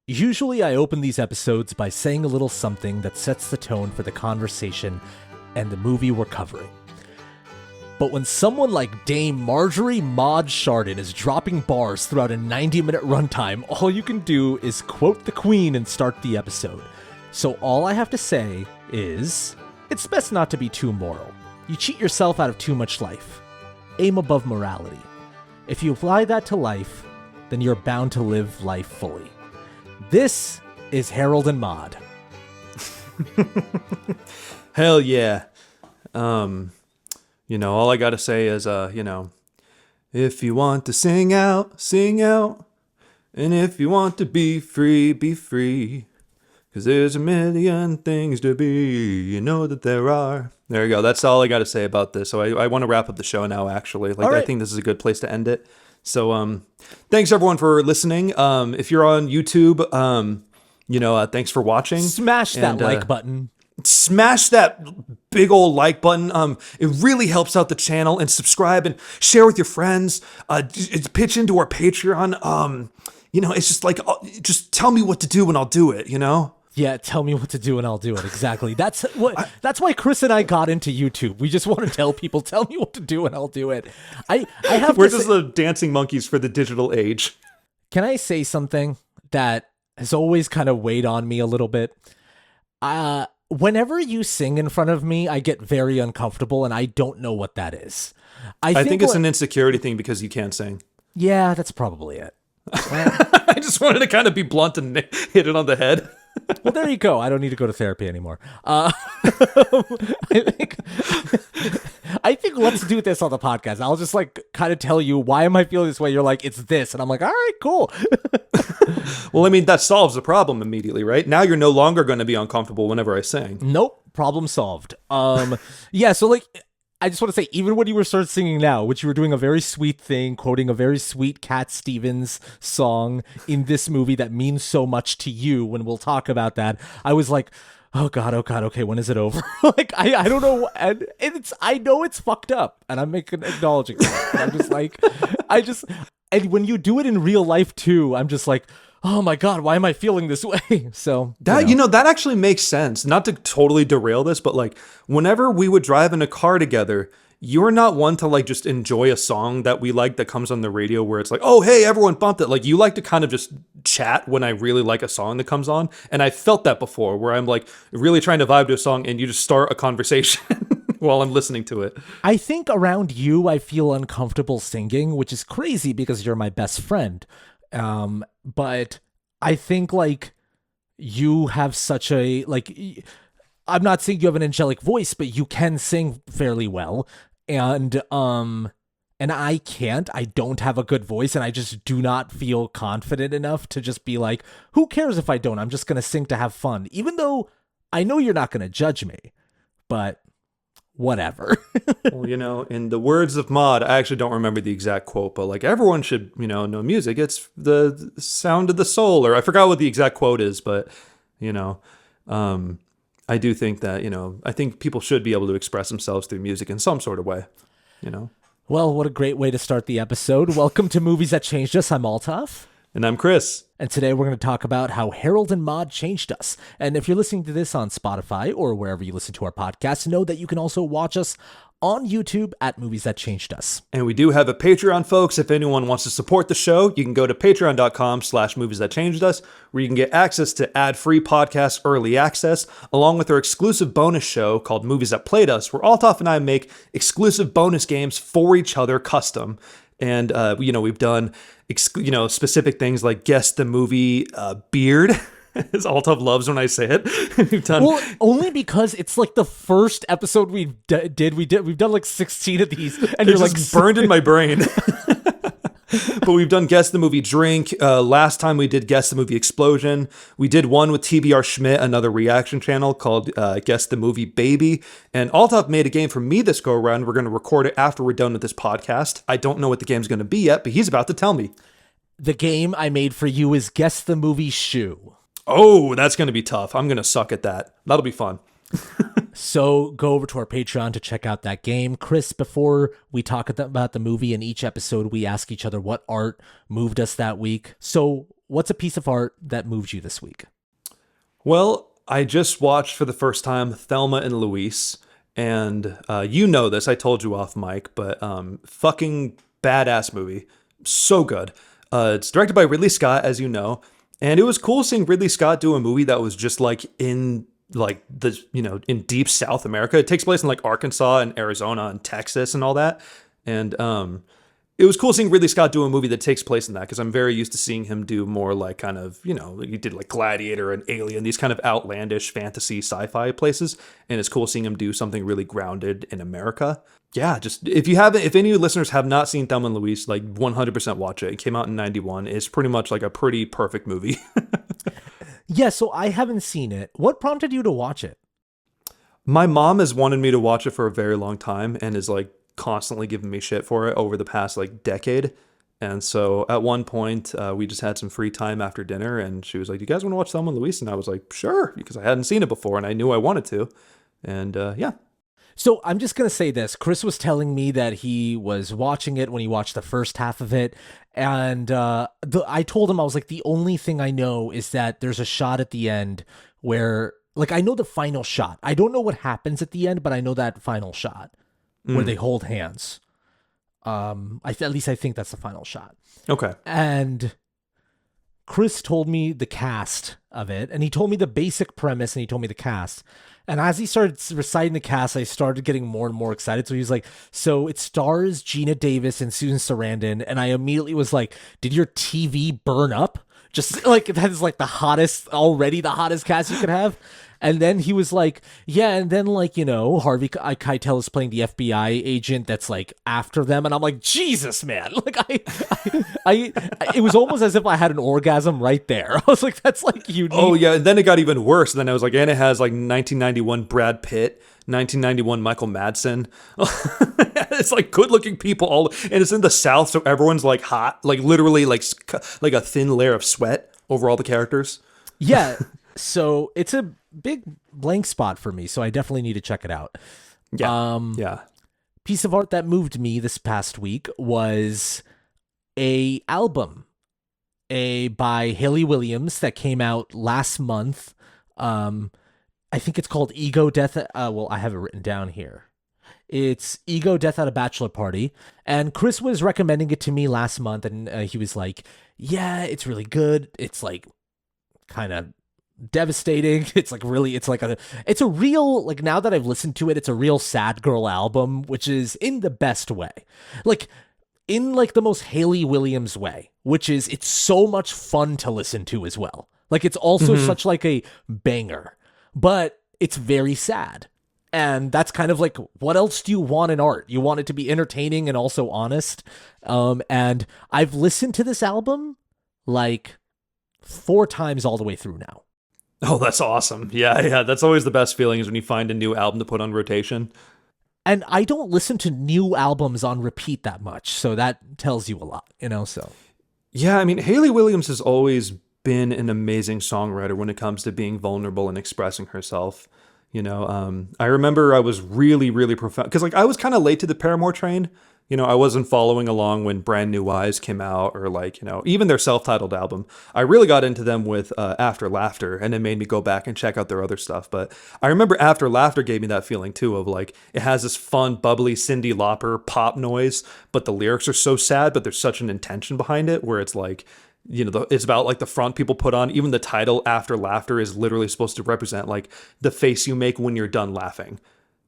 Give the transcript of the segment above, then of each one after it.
Usually I open these episodes by saying a little something that sets the tone for the conversation and the movie we're covering. But when someone like Dame Marjorie Maude Chardon is dropping bars throughout a 90-minute runtime, all you can do is quote the Queen and start the episode. So all I have to say is, it's best not to be too moral. You cheat yourself out of too much life. Aim above morality. If you apply that to life, then you're bound to live life fully. This is Harold and Maude. Hell yeah. All I gotta say is, if you want to sing out, sing out. And if you want to be free, be free. 'Cause there's a million things to be, you know that there are. There you go. That's all I gotta say about this. So I want to wrap up the show now, actually. Like, right. I think this is a good place to end it. So, thanks everyone for listening. If you're on YouTube, thanks for watching. Smash that like button. Smash that big old like button. It really helps out the channel, and subscribe and share with your friends. Pitch into our Patreon. It's just like, just tell me what to do and I'll do it, Yeah, tell me what to do and I'll do it. Exactly. That's why Chris and I got into YouTube. We just want to tell people, tell me what to do and I'll do it. We're just the dancing monkeys for the digital age. Can I say something that has always kind of weighed on me a little bit? Whenever you sing in front of me, I get very uncomfortable and I don't know what that is. I think it's an insecurity thing because you can't sing. Yeah, that's probably it. I just wanted to kind of be blunt and hit it on the head. Well, there you go. I don't need to go to therapy anymore. I think let's do this on the podcast. I'll just kind of tell you, why am I feeling this way? You're like, it's this. And I'm like, all right, cool. Well, I mean, that solves the problem immediately, right? Now you're no longer going to be uncomfortable whenever I sing. Nope. Problem solved. Yeah. So I just want to say, even when you were started singing now, which you were doing a very sweet thing, quoting a very sweet Cat Stevens song in this movie that means so much to you, when we'll talk about that, I was like, oh God, okay, when is it over? I don't know. And I know it's fucked up, and I'm acknowledging that. I'm just and when you do it in real life too, I'm just like, oh my God, why am I feeling this way? So that actually makes sense. Not to totally derail this, but whenever we would drive in a car together, you're not one to just enjoy a song that we like that comes on the radio where it's like, oh, hey, everyone bumped it. You like to kind of just chat when I really like a song that comes on. And I felt that before, where I'm really trying to vibe to a song and you just start a conversation while I'm listening to it. I think around you, I feel uncomfortable singing, which is crazy because you're my best friend. But I think you have such a I'm not saying you have an angelic voice, but you can sing fairly well. And I can't. I don't have a good voice, and I just do not feel confident enough to just be like, who cares if I don't? I'm just going to sing to have fun, even though I know you're not going to judge me, but whatever. Well, in the words of Maude, I actually don't remember the exact quote, but everyone should, know music. It's the sound of the soul, or I forgot what the exact quote is, but, I do think that, I think people should be able to express themselves through music in some sort of way, Well, what a great way to start the episode. Welcome to Movies That Changed Us. I'm Altaf. And I'm Chris. And today we're going to talk about how Harold and Maude changed us. And if you're listening to this on Spotify or wherever you listen to our podcast, know that you can also watch us on YouTube at Movies That Changed Us. And we do have a Patreon, folks. If anyone wants to support the show, you can go to patreon.com/movies that changed us, where you can get access to ad-free podcast early access, along with our exclusive bonus show called Movies That Played Us, where Altaf and I make exclusive bonus games for each other, custom. And, we've done, specific things like guess the movie Beard, as Altaf loves when I say it. We've done... Well, only because it's the first episode we've done 16 of these, and you're just burned in my brain. But we've done Guess the Movie Drink. Last time we did Guess the Movie Explosion. We did one with TBR Schmidt, another reaction channel called Guess the Movie Baby. And Altaf made a game for me this go around. We're going to record it after we're done with this podcast. I don't know what the game's going to be yet, but he's about to tell me. The game I made for you is Guess the Movie Shoe. Oh, that's going to be tough. I'm going to suck at that. That'll be fun. So go over to our Patreon to check out that game. Chris, before we talk about the movie, in each episode, we ask each other what art moved us that week. So what's a piece of art that moved you this week? Well, I just watched for the first time Thelma and Louise, and you know this. I told you off mic, but fucking badass movie, so good. It's directed by Ridley Scott, as you know, and it was cool seeing Ridley Scott do a movie that was just like in like the in deep South America. It takes place in like Arkansas and Arizona and Texas and all that, and it was cool seeing Ridley Scott do a movie that takes place in that, because I'm very used to seeing him do more like kind of, he did like Gladiator and Alien, these kind of outlandish fantasy sci-fi places. And it's cool seeing him do something really grounded in America. Yeah, just if any of you listeners have not seen Thelma and Louise, like 100% watch it. It came out in 91. It's pretty much like a pretty perfect movie. Yeah, so I haven't seen it. What prompted you to watch it? My mom has wanted me to watch it for a very long time and is like constantly giving me shit for it over the past like decade. And so at one point we just had some free time after dinner and she was like, you guys want to watch Thelma and Louise? And I was like, sure, because I hadn't seen it before and I knew I wanted to. And yeah. So I'm just going to say this. Chris was telling me that he was watching it when he watched the first half of it. And I told him, I was like, the only thing I know is that there's a shot at the end where, like, I know the final shot. I don't know what happens at the end, but I know that final shot where they hold hands. At least I think that's the final shot. Okay. And Chris told me the cast of it, and he told me the basic premise, and he told me the cast. And as he started reciting the cast, I started getting more and more excited. So he was like, so it stars Gina Davis and Susan Sarandon. And I immediately was like, did your TV burn up? Just like, that is like already the hottest cast you could have. And then he was like, yeah, and then like, Harvey Keitel is playing the FBI agent that's like after them. And I'm like, Jesus, man. Like I it was almost as if I had an orgasm right there. I was like, that's like unique. Oh yeah, and then it got even worse. And then I was like, and it has like 1991 Brad Pitt, 1991 Michael Madsen. It's like good looking people all, and it's in the South. So everyone's like hot, like literally like a thin layer of sweat over all the characters. Yeah. So it's a big blank spot for me. So I definitely need to check it out. Yeah. Yeah. Piece of art that moved me this past week was a album by Hayley Williams that came out last month. I think it's called Ego Death. Well, I have it written down here. It's Ego Death at a Bachelor Party. And Chris was recommending it to me last month. And he was like, yeah, it's really good. It's like kind of devastating. It's a real, like, now that I've listened to it, it's a real sad girl album, which is in the best way. Like, in like the most Hayley Williams way, which is it's so much fun to listen to as well. Like, it's also such like a banger, but it's very sad. And that's kind of like, what else do you want in art? You want it to be entertaining and also honest. And I've listened to this album like 4 times all the way through now. Oh, that's awesome. Yeah. That's always the best feeling, is when you find a new album to put on rotation. And I don't listen to new albums on repeat that much. So that tells you a lot, so. Yeah, I mean, Hayley Williams has always been an amazing songwriter when it comes to being vulnerable and expressing herself. I remember I was really, really profound, because like I was kind of late to the Paramore train. I wasn't following along when Brand New Eyes came out, or like, even their self-titled album. I really got into them with After Laughter, and it made me go back and check out their other stuff. But I remember After Laughter gave me that feeling too, of like, it has this fun, bubbly Cyndi Lauper pop noise, but the lyrics are so sad, but there's such an intention behind it, where it's like, it's about like the front people put on. Even the title After Laughter is literally supposed to represent like the face you make when you're done laughing,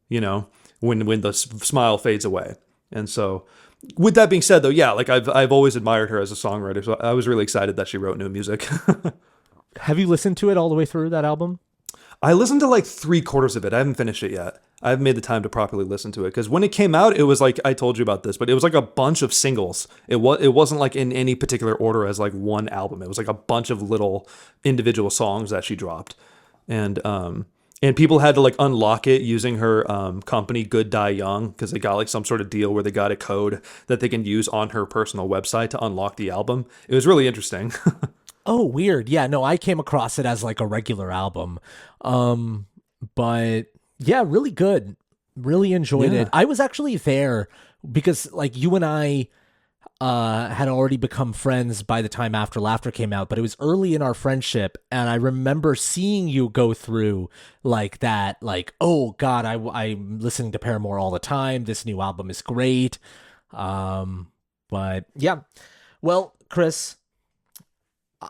when the smile fades away. And so with that being said though, yeah, like I've always admired her as a songwriter. So I was really excited that she wrote new music. Have you listened to it all the way through, that album? I listened to like 3/4 of it. I haven't finished it yet. I haven't made the time to properly listen to it, because when it came out, it was like, I told you about this, but it was like a bunch of singles. It wasn't like in any particular order as like one album. It was like a bunch of little individual songs that she dropped, and people had to like unlock it using her company Good Die Young, because they got like some sort of deal where they got a code that they can use on her personal website to unlock the album. It was really interesting. Oh, weird. Yeah, no, I came across it as like a regular album. But yeah, really good. Really enjoyed it. I was actually there because like you and I had already become friends by the time After Laughter came out, but it was early in our friendship, and I remember seeing you go through like that, like, oh God, I'm listening to Paramore all the time. This new album is great. But yeah, well, Chris,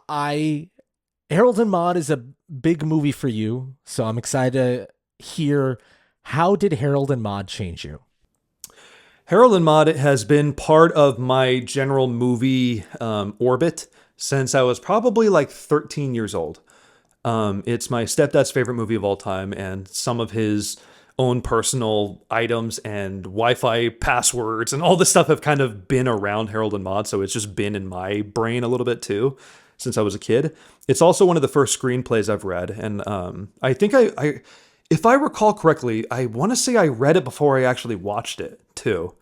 I Harold and Maude is a big movie for you, so I'm excited to hear, how did Harold and Maude change you? Harold and Maude has been part of my general movie orbit since I was probably like 13 years old. It's my stepdad's favorite movie of all time, and some of his own personal items and Wi-Fi passwords and all this stuff have kind of been around Harold and Maude, so it's just been in my brain a little bit too since I was a kid. It's also one of the first screenplays I've read, and I think I if I recall correctly, I want to say I read it before I actually watched it too.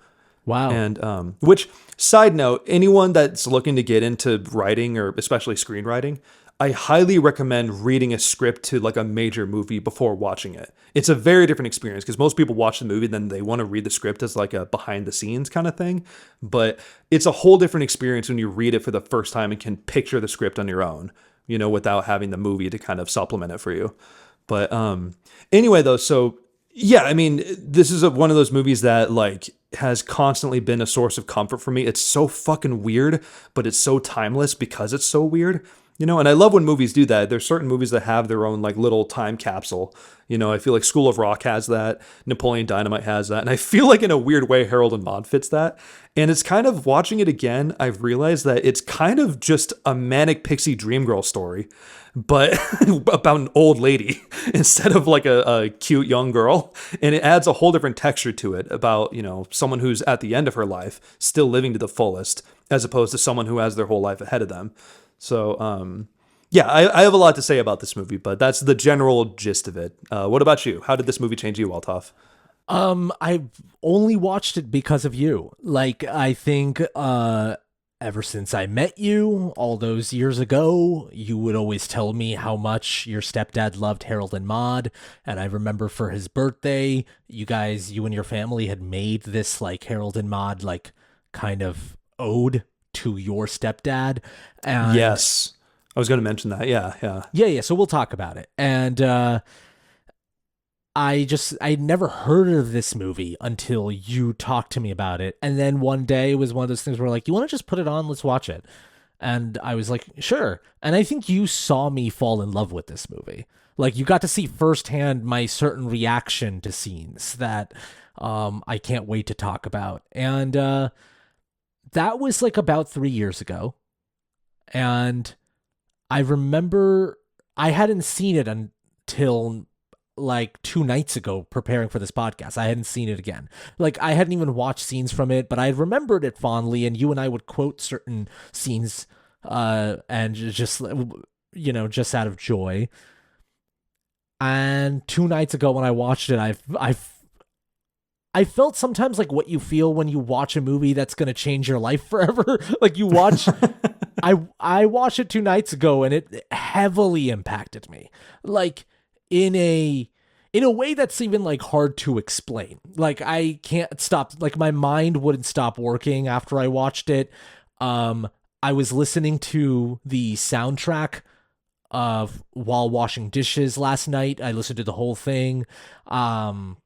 Wow. And which, side note, anyone that's looking to get into writing or especially screenwriting, I highly recommend reading a script to like a major movie before watching it. It's a very different experience because most people watch the movie, then they want to read the script as like a behind the scenes kind of thing. But it's a whole different experience when you read it for the first time and can picture the script on your own, you know, without having the movie to kind of supplement it for you. But anyway, though, so yeah, I mean, this is one of those movies that like has constantly been a source of comfort for me. It's so fucking weird, but it's so timeless because it's so weird, you know. And I love when movies do that. There's certain movies that have their own like little time capsule. You know, I feel like School of Rock has that, Napoleon Dynamite has that, and I feel like in a weird way Harold and Maude fits that. And it's kind of, watching it again, I've realized that it's kind of just a manic pixie dream girl story, but about an old lady instead of like a cute young girl. And it adds a whole different texture to it about, you know, someone who's at the end of her life still living to the fullest, as opposed to someone who has their whole life ahead of them. So, yeah, I have a lot to say about this movie, but that's the general gist of it. What about you? How did this movie change you, Altaf? I've only watched it because of you. Like, I think, ever since I met you all those years ago, you would always tell me how much your stepdad loved Harold and Maude. And I remember for his birthday, you and your family had made this like Harold and Maude, like kind of ode to your stepdad. And Yes. I was going to mention that. Yeah. yeah. So we'll talk about it. And, I'd never heard of this movie until you talked to me about it. And then one day it was one of those things where like, you want to just put it on? Let's watch it. And I was like, sure. And I think you saw me fall in love with this movie. Like, you got to see firsthand my certain reaction to scenes that I can't wait to talk about. And that was like about 3 years ago. And I remember I hadn't seen it until like 2 nights ago preparing for this podcast. I hadn't seen it again. Like, I hadn't even watched scenes from it, but I remembered it fondly, and you and I would quote certain scenes and just, you know, just out of joy. And 2 nights ago when I watched it, I felt sometimes like what you feel when you watch a movie that's going to change your life forever. Like, you watch I watched it 2 nights ago and it heavily impacted me. Like, in a way that's even like hard to explain. Like, I can't stop, like my mind wouldn't stop working after I watched it. I was listening to the soundtrack of while washing dishes last night. I listened to the whole thing. And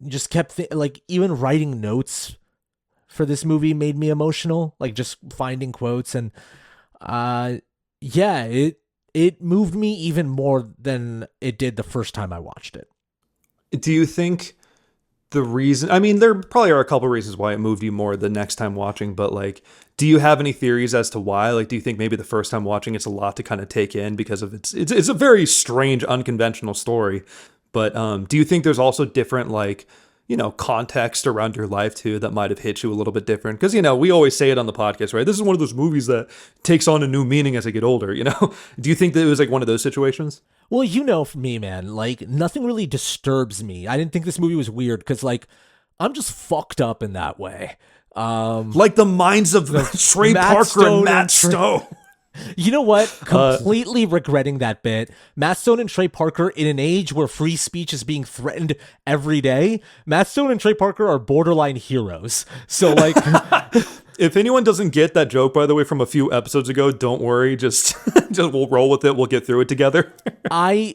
just kept like, even writing notes for this movie made me emotional, like just finding quotes. And yeah, it moved me even more than it did the first time I watched it. Do you think the reason, I mean, there probably are a couple reasons why it moved you more the next time watching, but like, do you have any theories as to why? Like, do you think maybe the first time watching it's a lot to kind of take in because of it's a very strange, unconventional story, but do you think there's also different, like, you know, context around your life too that might have hit you a little bit different? Because, you know, we always say it on the podcast, right? This is one of those movies that takes on a new meaning as I get older, you know? Do you think that it was like one of those situations? Well, you know, for me, man, like, nothing really disturbs me. I didn't think this movie was weird because, like, I'm just fucked up in that way. Like the minds of Trey Parker and Matt Stone. You know what? Completely regretting that bit. Matt Stone and Trey Parker, in an age where free speech is being threatened every day, Matt Stone and Trey Parker are borderline heroes. So, like... If anyone doesn't get that joke, by the way, from a few episodes ago, don't worry. Just we'll roll with it. We'll get through it together. And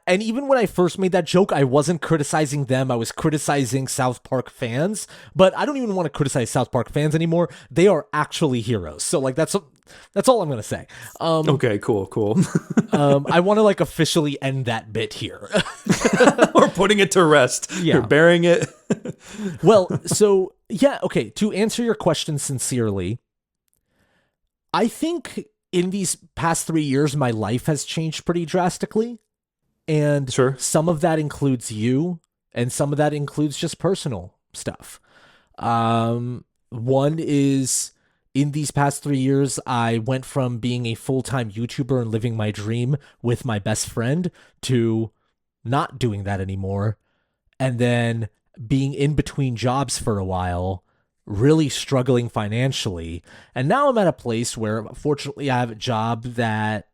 even when I first made that joke, I wasn't criticizing them. I was criticizing South Park fans. But I don't even want to criticize South Park fans anymore. They are actually heroes. So, like, that's all I'm gonna say. Okay, cool. I want to like officially end that bit here. We're putting it to rest. Yeah. You're burying it. Well, so yeah, okay. To answer your question sincerely, I think in these past 3 years, my life has changed pretty drastically. And Sure. Some of that includes you, and some of that includes just personal stuff. One is, in these past 3 years, I went from being a full-time YouTuber and living my dream with my best friend to not doing that anymore. And then being in between jobs for a while, really struggling financially. And now I'm at a place where, fortunately, I have a job that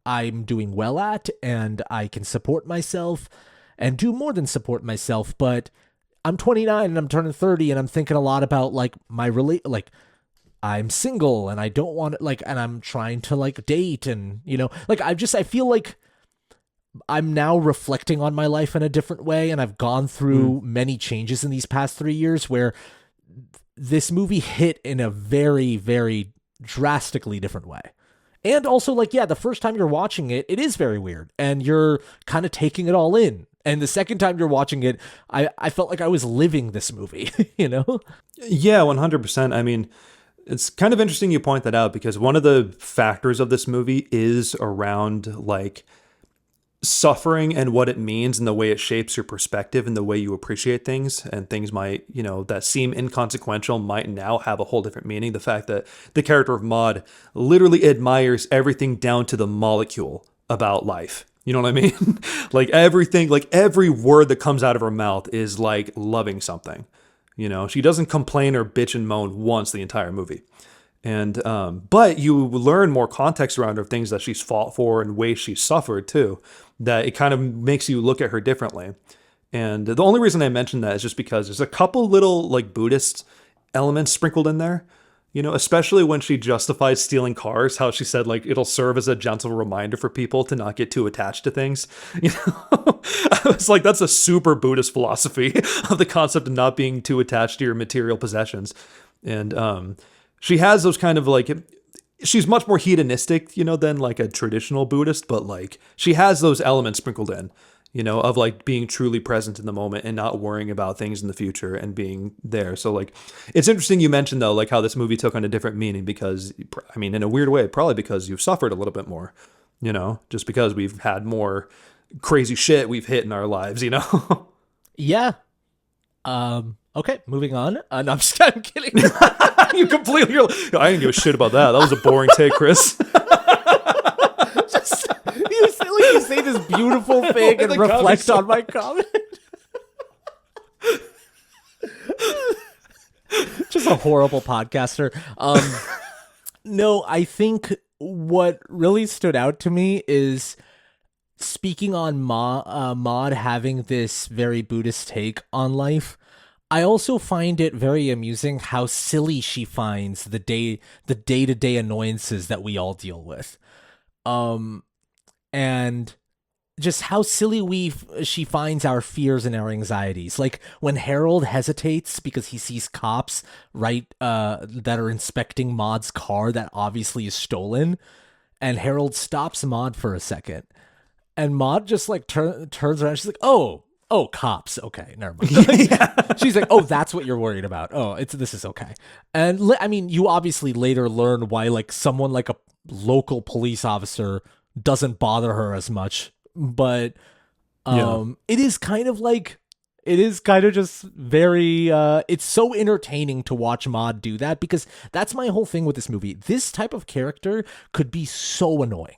I'm doing well at, and I can support myself and do more than support myself. But I'm 29 and I'm turning 30, and I'm thinking a lot about like I'm single and I don't want to and I'm trying to like date, and I feel like I'm now reflecting on my life in a different way, and I've gone through many changes in these past 3 years where this movie hit in a very, very drastically different way. And also, the first time you're watching it, it is very weird, and you're kind of taking it all in. And the second time you're watching it, I felt like I was living this movie, Yeah, 100%. I mean, it's kind of interesting you point that out, because one of the factors of this movie is around like suffering and what it means and the way it shapes your perspective and the way you appreciate things. And things might, that seem inconsequential might now have a whole different meaning. The fact that the character of Maude literally admires everything down to the molecule about life. You know what I mean? Like everything, like every word that comes out of her mouth is like loving something. She doesn't complain or bitch and moan once the entire movie. And but you learn more context around her, things that she's fought for and ways she's suffered too, that it kind of makes you look at her differently. And the only reason I mention that is just because there's a couple little like Buddhist elements sprinkled in there, especially when she justifies stealing cars, how she said like it'll serve as a gentle reminder for people to not get too attached to things. I was like, that's a super Buddhist philosophy of the concept of not being too attached to your material possessions. And she has those kind of like, she's much more hedonistic, than like a traditional Buddhist, but like she has those elements sprinkled in, of like being truly present in the moment and not worrying about things in the future and being there. So like, it's interesting you mentioned though, like how this movie took on a different meaning because, I mean, in a weird way, probably because you've suffered a little bit more, just because we've had more crazy shit we've hit in our lives, Yeah. Okay, moving on. No, I'm kidding. You completely. I didn't give a shit about that. That was a boring take, Chris. You say this beautiful thing and reflect on my comment. Just a horrible podcaster. No, I think what really stood out to me is speaking on Maude having this very Buddhist take on life. I also find it very amusing how silly she finds the day-to-day annoyances that we all deal with. And just how silly she finds our fears and our anxieties. Like when Harold hesitates because he sees cops that are inspecting Maude's car that obviously is stolen, and Harold stops Maude for a second. And Maude just like turns around, she's like, oh, cops. Okay, never mind. She's like, oh, that's what you're worried about. Oh, this is okay. And I mean, you obviously later learn why like someone like a local police officer doesn't bother her as much. But it is kind of just very, it's so entertaining to watch Maude do that, because that's my whole thing with this movie. This type of character could be so annoying.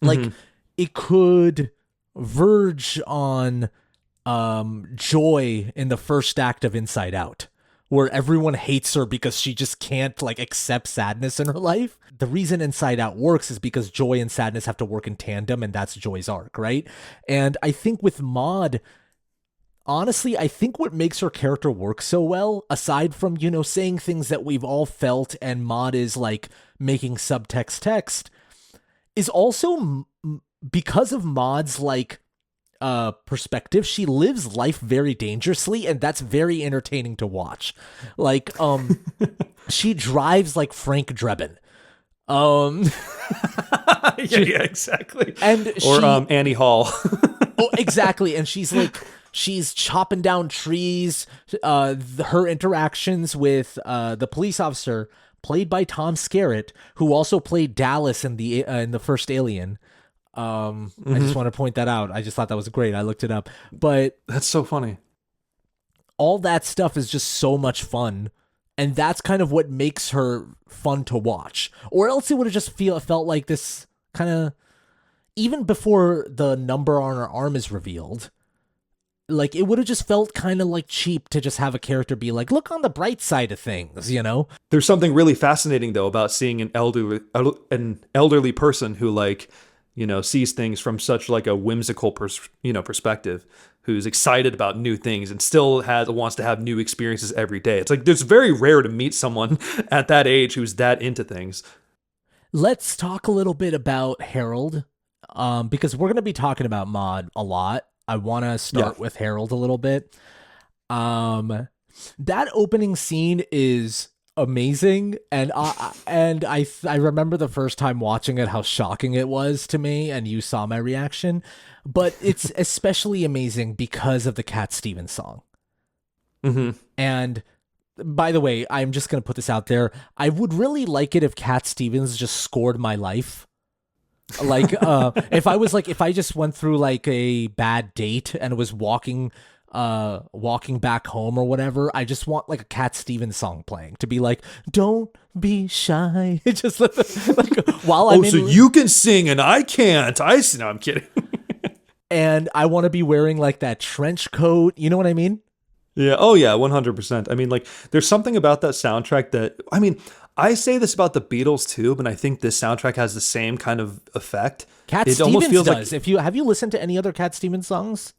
Like, it could verge on joy in the first act of Inside Out, where everyone hates her because she just can't like accept sadness in her life. The reason Inside Out works is because joy and sadness have to work in tandem, and that's Joy's arc, right? And I think with Maude, honestly, I think what makes her character work so well, aside from, you know, saying things that we've all felt and Maude is like making subtext text, is also because of Maude's like perspective. She lives life very dangerously, and that's very entertaining to watch. Like she drives like Frank Drebin. Yeah, exactly. And Annie Hall. Oh, exactly. And she's chopping down trees. Her interactions with the police officer, played by Tom Skerritt, who also played Dallas in the first Alien. I just want to point that out. I just thought that was great. I looked it up, but that's so funny. All that stuff is just so much fun, and that's kind of what makes her fun to watch. Or else it would have just felt like this kind of, even before the number on her arm is revealed, like it would have just felt kind of like cheap to just have a character be like, look on the bright side of things, you know? There's something really fascinating though about seeing an elderly person who like, you know, sees things from such like a whimsical perspective, who's excited about new things and still wants to have new experiences every day. It's like, it's very rare to meet someone at that age who's that into things. Let's talk a little bit about Harold, because we're going to be talking about Maude a lot. I want to start with Harold a little bit. That opening scene is amazing, and I remember the first time watching it how shocking it was to me, and you saw my reaction. But it's especially amazing because of the Cat Stevens song. Mm-hmm. And by the way, I'm just gonna put this out there. I would really like it if Cat Stevens just scored my life. Like, if I just went through like a bad date and was walking back home or whatever, I just want like a Cat Stevens song playing to be like, don't be shy. Just like while I'm so you can sing and I can't. No, I'm kidding. And I want to be wearing like that trench coat. You know what I mean? Yeah. Oh yeah. 100%. I mean, like there's something about that soundtrack that, I mean, I say this about the Beatles too, but I think this soundtrack has the same kind of effect. Cat Stevens almost feels does. Like, have you listened to any other Cat Stevens songs?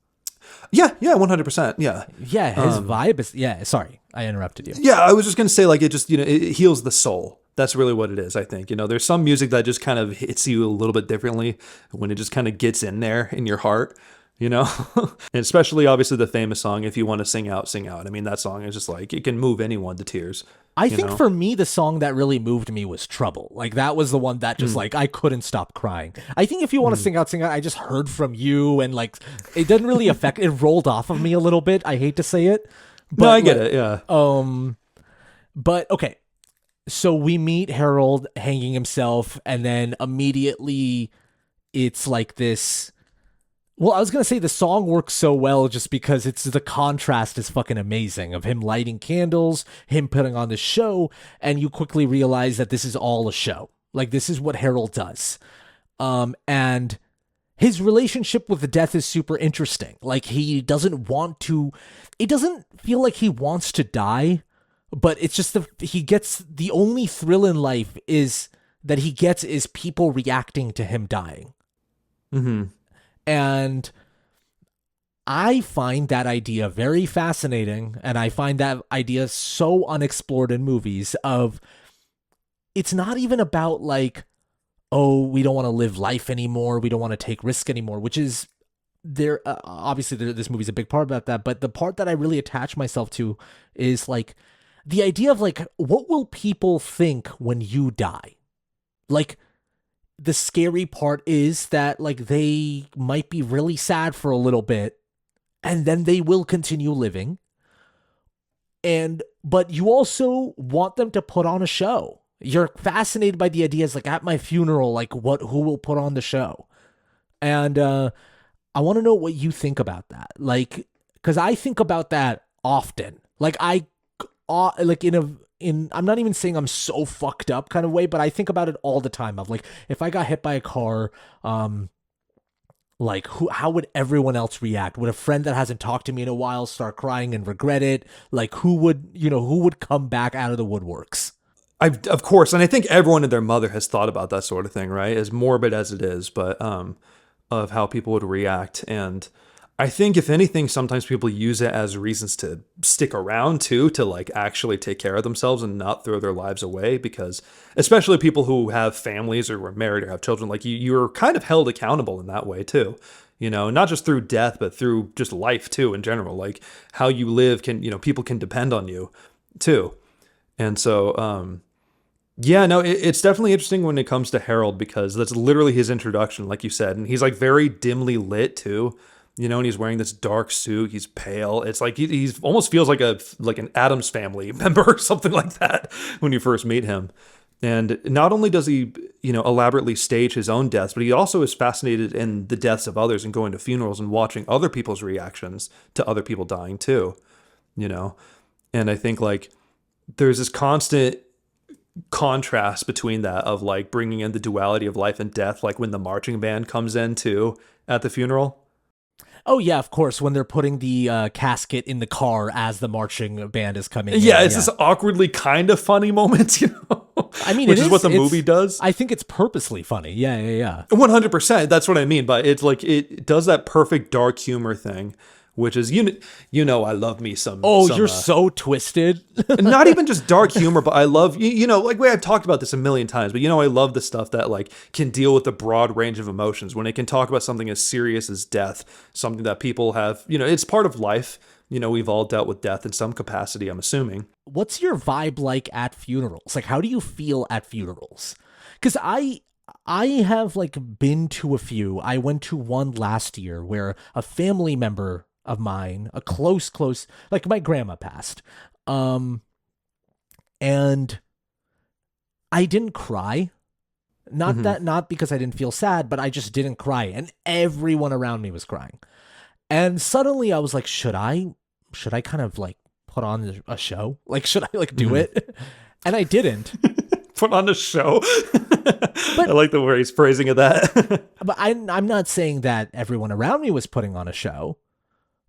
Yeah, 100%. Yeah. Yeah, his vibe is, yeah, sorry, I interrupted you. Yeah, I was just going to say, like, it just, you know, it heals the soul. That's really what it is, I think. You know, there's some music that just kind of hits you a little bit differently when it just kind of gets in there in your heart, you know? And especially, obviously, the famous song, If You Want to Sing Out, Sing Out. I mean, that song is just like, it can move anyone to tears. I think for me, the song that really moved me was Trouble. Like, that was the one that just, like, I couldn't stop crying. I think If You Want to Sing Out, Sing Out, I just heard from you, and, like, it didn't really affect, it rolled off of me a little bit. I hate to say it. But, no, I get it, yeah. But, okay. So we meet Harold hanging himself, and then immediately it's like this. Well, I was going to say the song works so well just because the contrast is fucking amazing of him lighting candles, him putting on the show, and you quickly realize that this is all a show. Like, this is what Harold does. And his relationship with the death is super interesting. Like, he doesn't want to, it doesn't feel like he wants to die, but it's just he gets, the only thrill in life is that he gets is people reacting to him dying. Mm-hmm. And I find that idea very fascinating, and I find that idea so unexplored in movies of, it's not even about like, oh, we don't want to live life anymore, we don't want to take risk anymore, which is, there obviously this movie's a big part about that, but the part that I really attach myself to is like, the idea of like, what will people think when you die? Like, the scary part is that like they might be really sad for a little bit and then they will continue living. But you also want them to put on a show. You're fascinated by the ideas like at my funeral, like who will put on the show? And I want to know what you think about that. Like, cause I think about that often. Like I'm not even saying I'm so fucked up kind of way, but I think about it all the time of like, if I got hit by a car, Like, how would everyone else react? Would a friend that hasn't talked to me in a while start crying and regret it? Like, who would come back out of the woodworks? Of course, and I think everyone and their mother has thought about that sort of thing, right? As morbid as it is, but of how people would react. And I think if anything, sometimes people use it as reasons to stick around too, to like actually take care of themselves and not throw their lives away. Because especially people who have families or were married or have children, like you're kind of held accountable in that way too. Not just through death, but through just life too in general. Like how you live can, people can depend on you too. And so, yeah, no, it's definitely interesting when it comes to Harold because that's literally his introduction, like you said. And he's like very dimly lit too, and he's wearing this dark suit. He's pale. It's like he's almost feels like an Addams Family member or something like that when you first meet him. And not only does he, elaborately stage his own deaths, but he also is fascinated in the deaths of others and going to funerals and watching other people's reactions to other people dying too, And I think like there's this constant contrast between that of like bringing in the duality of life and death, like when the marching band comes in too at the funeral. Oh yeah, of course, when they're putting the casket in the car as the marching band is coming Yeah, in. it's this awkwardly kind of funny moment, I mean, which is what the movie does. I think it's purposely funny. Yeah. 100%. That's what I mean. But it's like it does that perfect dark humor thing, which is I love me some. Oh, you're so twisted. Not even just dark humor, but I love like I've talked about this a million times. But I love the stuff that like can deal with the broad range of emotions when it can talk about something as serious as death, something that people have. It's part of life. We've all dealt with death in some capacity, I'm assuming. What's your vibe like at funerals? Like, how do you feel at funerals? Because I have like been to a few. I went to one last year where a family member of mine, a close, like my grandma passed. And I didn't cry. Not because I didn't feel sad, but I just didn't cry. And everyone around me was crying. And suddenly I was like, should I kind of like put on a show? Like, should I like do it? And I didn't. Put on a show. But, I like the way he's phrasing of that. But I'm not saying that everyone around me was putting on a show.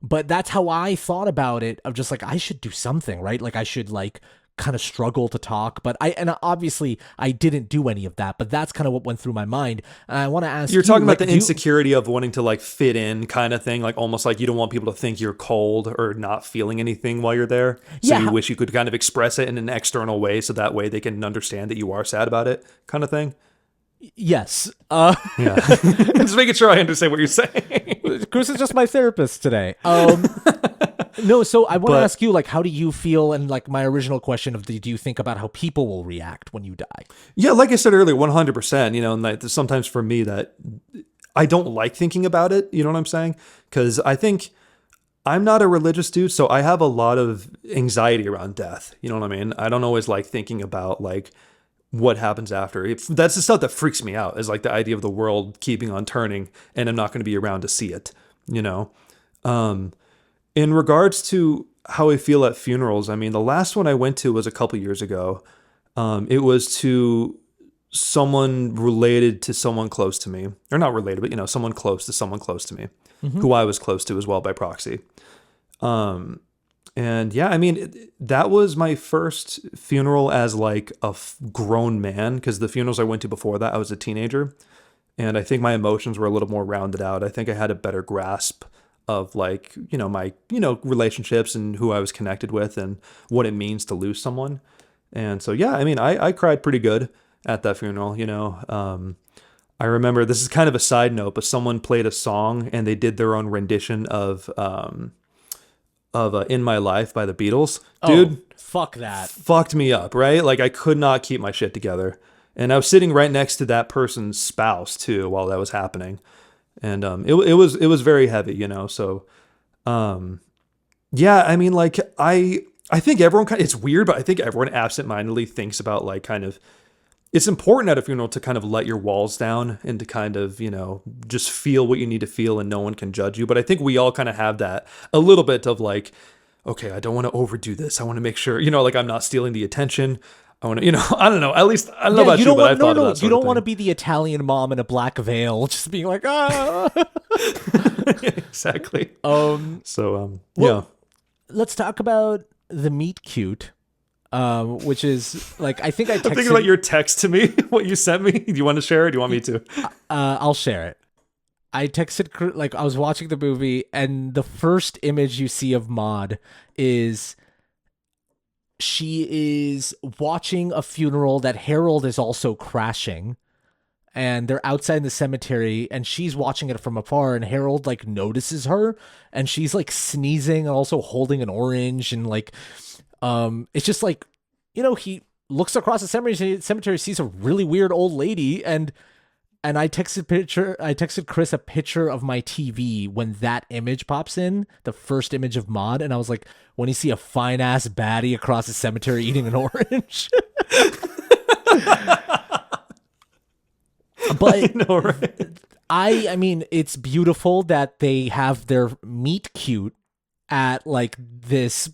But that's how I thought about it, of just like, I should do something, right? Like I should like kind of struggle to talk, but obviously I didn't do any of that, but that's kind of what went through my mind. And I want to ask you. You're talking about the insecurity of wanting to like fit in kind of thing, like almost like you don't want people to think you're cold or not feeling anything while you're there. So you wish you could kind of express it in an external way so that way they can understand that you are sad about it kind of thing. Yes. Yeah. Just making sure I understand what you're saying. Chris is just my therapist today. No, so I want to ask you, like, how do you feel? And like my original question of do you think about how people will react when you die? Yeah, like I said earlier, 100%, and like, sometimes for me that I don't like thinking about it. You know what I'm saying? Because I think I'm not a religious dude, so I have a lot of anxiety around death. You know what I mean? I don't always like thinking about like what happens after. That's the stuff that freaks me out, is like the idea of the world keeping on turning and I'm not going to be around to see it, In regards to how I feel at funerals, I mean, the last one I went to was a couple years ago. It was to someone related to someone close to me. Or not related, but, someone close to someone close to me, who I was close to as well by proxy. And yeah, I mean, that was my first funeral as like a grown man, because the funerals I went to before that, I was a teenager. And I think my emotions were a little more rounded out. I think I had a better grasp of like, my, relationships and who I was connected with and what it means to lose someone. And so, yeah, I mean, I cried pretty good at that funeral, I remember, this is kind of a side note, but someone played a song and they did their own rendition of In My Life by the Beatles. Dude, fuck that. Fucked me up, right? Like I could not keep my shit together. And I was sitting right next to that person's spouse too while that was happening. And it was very heavy, So yeah, I mean, like I think everyone it's weird, but I think everyone absentmindedly thinks about like kind of, it's important at a funeral to kind of let your walls down and to kind of, just feel what you need to feel and no one can judge you. But I think we all kind of have that a little bit of like, okay, I don't want to overdo this. I want to make sure, like I'm not stealing the attention. I want to, I don't know. At least I don't know Yeah, about you, but I thought no, of that you sort of don't want to thing. be the Italian mom in a black veil, just being like, Exactly. So, yeah. Well, let's talk about the meet cute, which is like I think I I'm thinking about texted. your text to me, what you sent me. Do you want to share it? Do you want me to? I'll share it. I texted like I was watching the movie, and the first image you see of Maude is she is watching a funeral that Harold is also crashing, and they're outside the cemetery, and she's watching it from afar, and Harold like notices her, and she's like sneezing and also holding an orange, and like it's just like, he looks across the cemetery, sees a really weird old lady, and I texted Chris a picture of my TV when that image pops in, the first image of Maude, and I was like, when you see a fine ass baddie across the cemetery eating an orange. I But know, right? I mean, it's beautiful that they have their meet cute at like this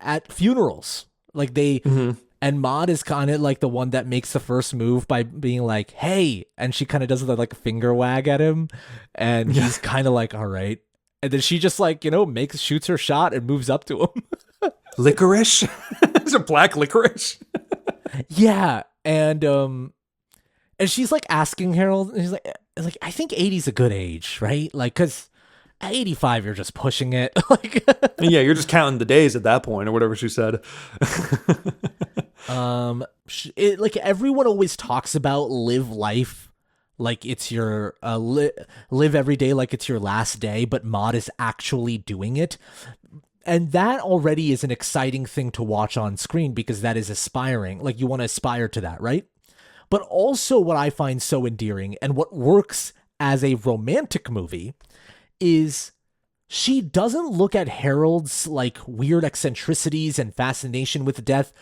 at funerals. Like they and Maude is kind of like the one that makes the first move by being like, "Hey," and she kind of does like a finger wag at him, and he's kind of like, "All right," and then she just like shoots her shot and moves up to him. Licorice? Is it black licorice? Yeah, and she's like asking Harold, and he's like, I think 80's a good age, right? Like, cause at 85 you're just pushing it. Like, Yeah, you're just counting the days at that point, or whatever she said. like everyone always talks about live life like it's your live every day like it's your last day, but Maude is actually doing it. And that already is an exciting thing to watch on screen because that is aspiring. Like you want to aspire to that, right? But also what I find so endearing and what works as a romantic movie is she doesn't look at Harold's like weird eccentricities and fascination with death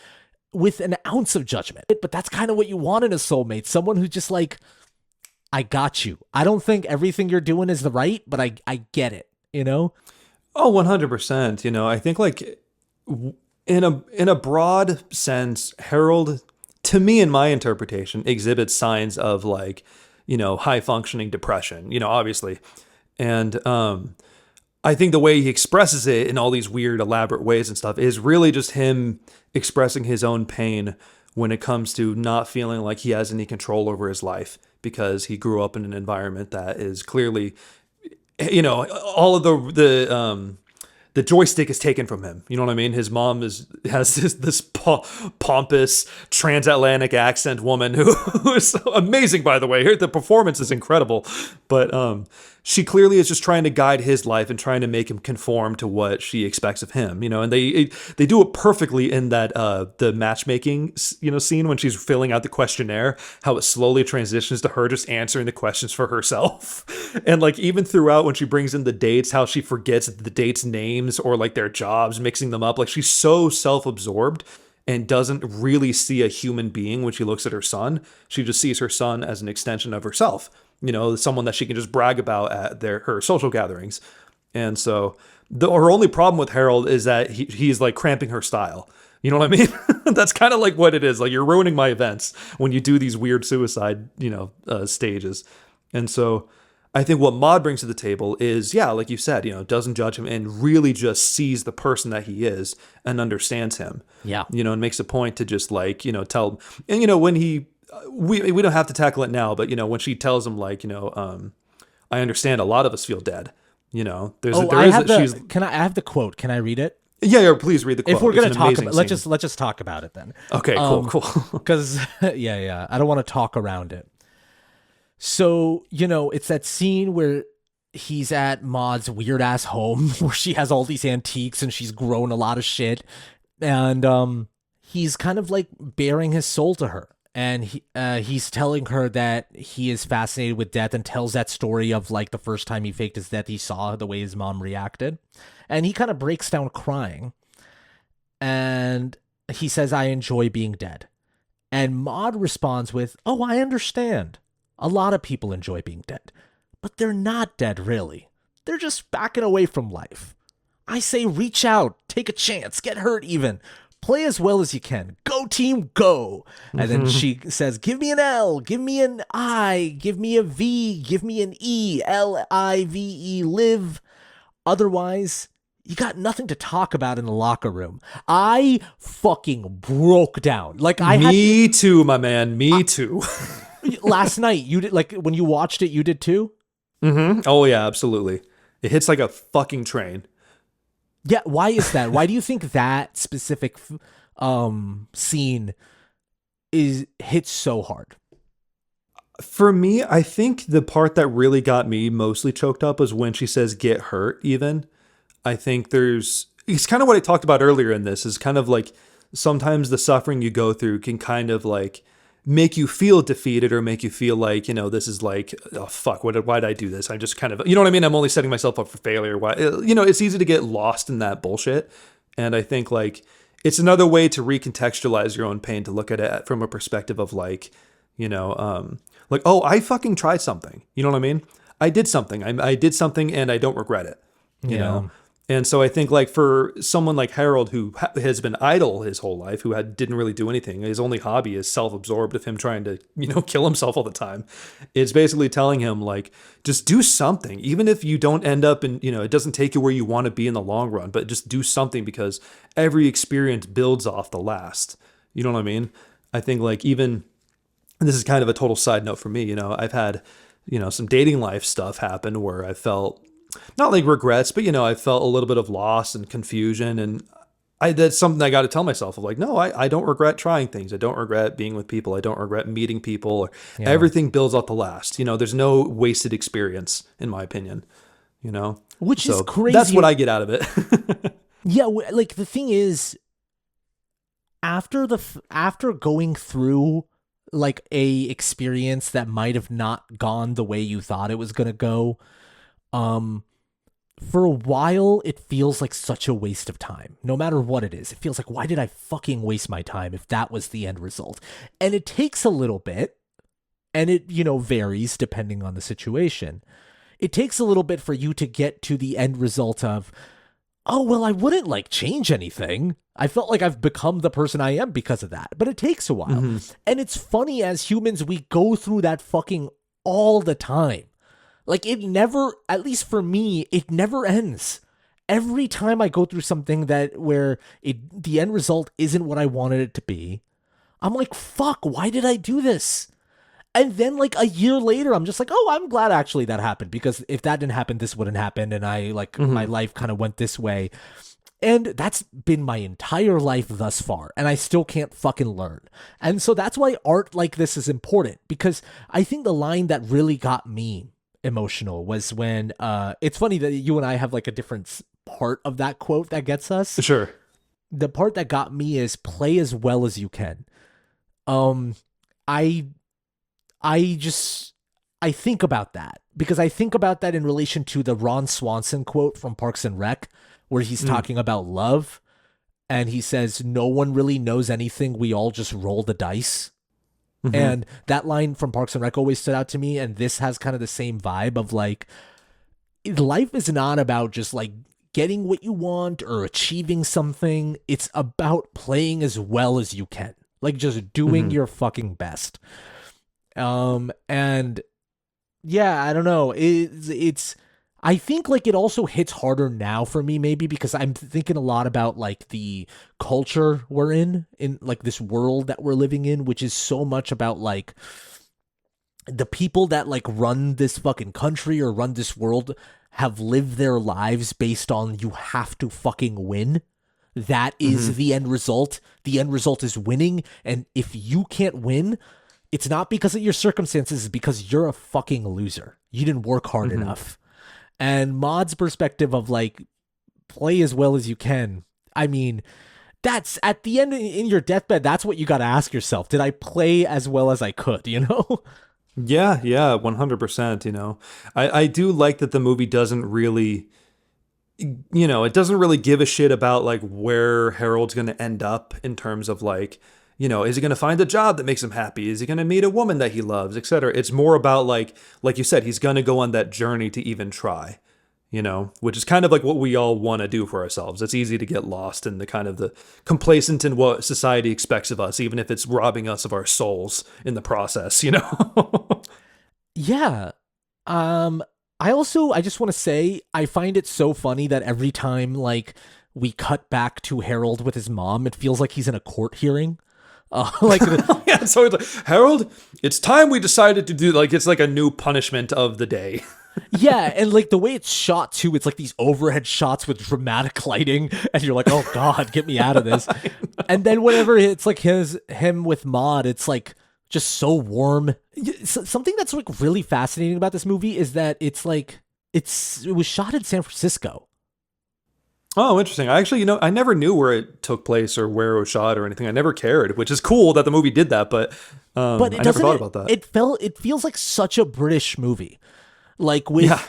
with an ounce of judgment. But that's kind of what you want in a soulmate. Someone who's just like, I got you. I don't think everything you're doing is the right, but I get it, Oh, 100%. I think like in a broad sense, Harold, to me, in my interpretation, exhibits signs of like, high functioning depression, obviously. And I think the way he expresses it in all these weird, elaborate ways and stuff is really just him expressing his own pain when it comes to not feeling like he has any control over his life because he grew up in an environment that is clearly, all of the joystick is taken from him. You know what I mean? His mom has this pompous transatlantic accent woman who is amazing, by the way. The performance is incredible, but she clearly is just trying to guide his life and trying to make him conform to what she expects of him. And they do it perfectly in that the matchmaking scene when she's filling out the questionnaire, how it slowly transitions to her just answering the questions for herself, and like even throughout when she brings in the dates, how she forgets the dates' names or like their jobs, mixing them up. Like she's so self-absorbed and doesn't really see a human being when she looks at her son. She just sees her son as an extension of herself. Someone that she can just brag about at her social gatherings. And so her only problem with Harold is that he's like cramping her style. You know what I mean? That's kind of like what it is. Like you're ruining my events when you do these weird suicide, stages. And so I think what Maude brings to the table is, yeah, like you said, doesn't judge him and really just sees the person that he is and understands him. Yeah. And makes a point to just like, tell, and when we don't have to tackle it now, but when she tells him like, I understand a lot of us feel dead. I have the quote. Can I read it? Yeah, please read the quote. If we're going to talk about, let's just talk about it then. Okay, cool. Because yeah, I don't want to talk around it. So, it's that scene where he's at Maude's weird ass home where she has all these antiques and she's grown a lot of shit. And he's kind of like bearing his soul to her. And he's telling her that he is fascinated with death and tells that story of like the first time he faked his death, he saw the way his mom reacted. And he kind of breaks down crying. And he says, I enjoy being dead. And Maude responds with, oh, I understand. A lot of people enjoy being dead. But they're not dead, really. They're just backing away from life. I say reach out, take a chance, get hurt even. play as well as you can. Go team, go. And then she says, give me an L, give me an I, give me a V, give me an E, Live, live. Otherwise, you got nothing to talk about in the locker room. I fucking broke down. Like Me too, my man. Me too. Last night, you did, like, when you watched it, you did too? Oh yeah, absolutely. It hits like a fucking train. Yeah, why is that? Why do you think that specific scene hits so hard? For me, I think the part that really got me mostly choked up was when she says get hurt even. I think it's kind of what I talked about earlier in this, is kind of like sometimes the suffering you go through can kind of like make you feel defeated, or make you feel like, this is like, oh fuck, why did I do this? I just kind of, you know what I mean? I'm only setting myself up for failure. Why, it's easy to get lost in that bullshit. And I think like it's another way to recontextualize your own pain, to look at it from a perspective of like, like, oh, I fucking tried something. You know what I mean? I did something. I did something and I don't regret it. You know? And so I think like for someone like Harold, who has been idle his whole life, who didn't really do anything, his only hobby is self-absorbed of him trying to, kill himself all the time. It's basically telling him like, just do something, even if you don't end up in, it doesn't take you where you want to be in the long run, but just do something, because every experience builds off the last. You know what I mean? I think like even, and this is kind of a total side note for me, I've had, some dating life stuff happen where I felt, not like regrets, but I felt a little bit of loss and confusion, and that's something I got to tell myself of like, no, I don't regret trying things. I don't regret being with people. I don't regret meeting people. Everything builds up the last. There's no wasted experience, in my opinion. Which is crazy. That's what I get out of it. Yeah, like the thing is, after going through like a experience that might have not gone the way you thought it was gonna go, for a while, it feels like such a waste of time. No matter what it is, it feels like, why did I fucking waste my time if that was the end result? And it takes a little bit, and it, varies depending on the situation. It takes a little bit for you to get to the end result of, oh, well, I wouldn't like change anything. I felt like I've become the person I am because of that. But it takes a while. And it's funny, as humans, we go through that fucking all the time. Like, it never, at least for me, it never ends. Every time I go through something where the end result isn't what I wanted it to be, I'm like, fuck, why did I do this? And then like a year later, I'm just like, oh, I'm glad actually that happened, because if that didn't happen, this wouldn't happen. And I like, my life kind of went this way. And that's been my entire life thus far. And I still can't fucking learn. And so that's why art like this is important, because I think the line that really got me emotional was when it's funny that you and I have like a different part of that quote that gets us. Sure. The part that got me is play as well as you can. I think about that, because I think about that in relation to the Ron Swanson quote from Parks and Rec, where he's talking about love, and he says, no one really knows anything, we all just roll the dice. And that line from Parks and Rec always stood out to me, and this has kind of the same vibe of like, life is not about just like getting what you want or achieving something. It's about playing as well as you can, like just doing your fucking best. And yeah, I don't know. It's I think like it also hits harder now for me, maybe because I'm thinking a lot about like the culture we're in like this world that we're living in, which is so much about like the people that like run this fucking country or run this world have lived their lives based on, you have to fucking win. That is the end result. The end result is winning. And if you can't win, it's not because of your circumstances, it's because you're a fucking loser. You didn't work hard enough. And Maude's perspective of like, play as well as you can. I mean, that's at the end in your deathbed, that's what you got to ask yourself. Did I play as well as I could, Yeah, 100%, I do like that the movie doesn't really, it doesn't really give a shit about like where Harold's going to end up in terms of like, is he going to find a job that makes him happy? Is he going to meet a woman that he loves, etc.? It's more about like you said, he's going to go on that journey to even try, which is kind of like what we all want to do for ourselves. It's easy to get lost in the kind of the complacent in what society expects of us, even if it's robbing us of our souls in the process. Yeah. Um, I just want to say, I find it so funny that every time, like, we cut back to Harold with his mom, it feels like he's in a court hearing. Like, Yeah, so it's like, Harold, it's time we decided to do, like, it's like a new punishment of the day. yeah, and like the way it's shot too, it's like these overhead shots with dramatic lighting, and you're like, oh God, get me out of this. And then whenever it's like him with Maude, it's like just so warm. Something that's like really fascinating about this movie is that it's like it was shot in San Francisco. Oh, interesting. I actually, I never knew where it took place or where it was shot or anything. I never cared, which is cool that the movie did that, but But I never thought about that. It feels like such a British movie. Like with Yeah.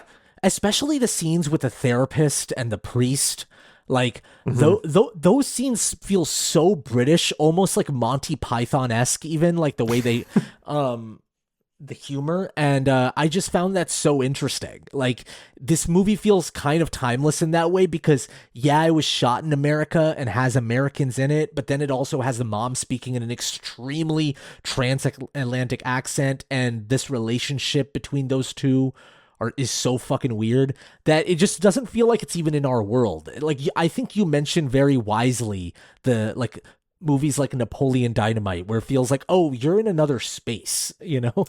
especially the scenes with the therapist and the priest, like those scenes feel so British, almost like Monty Python-esque, even like the way they the humor. And I just found that so interesting. Like this movie feels kind of timeless in that way because yeah, it was shot in America and has Americans in it, but then it also has the mom speaking in an extremely transatlantic accent, and this relationship between those two is so fucking weird that it just doesn't feel like it's even in our world. Like I think you mentioned very wisely the like movies like Napoleon Dynamite, where it feels like, oh, you're in another space, you know?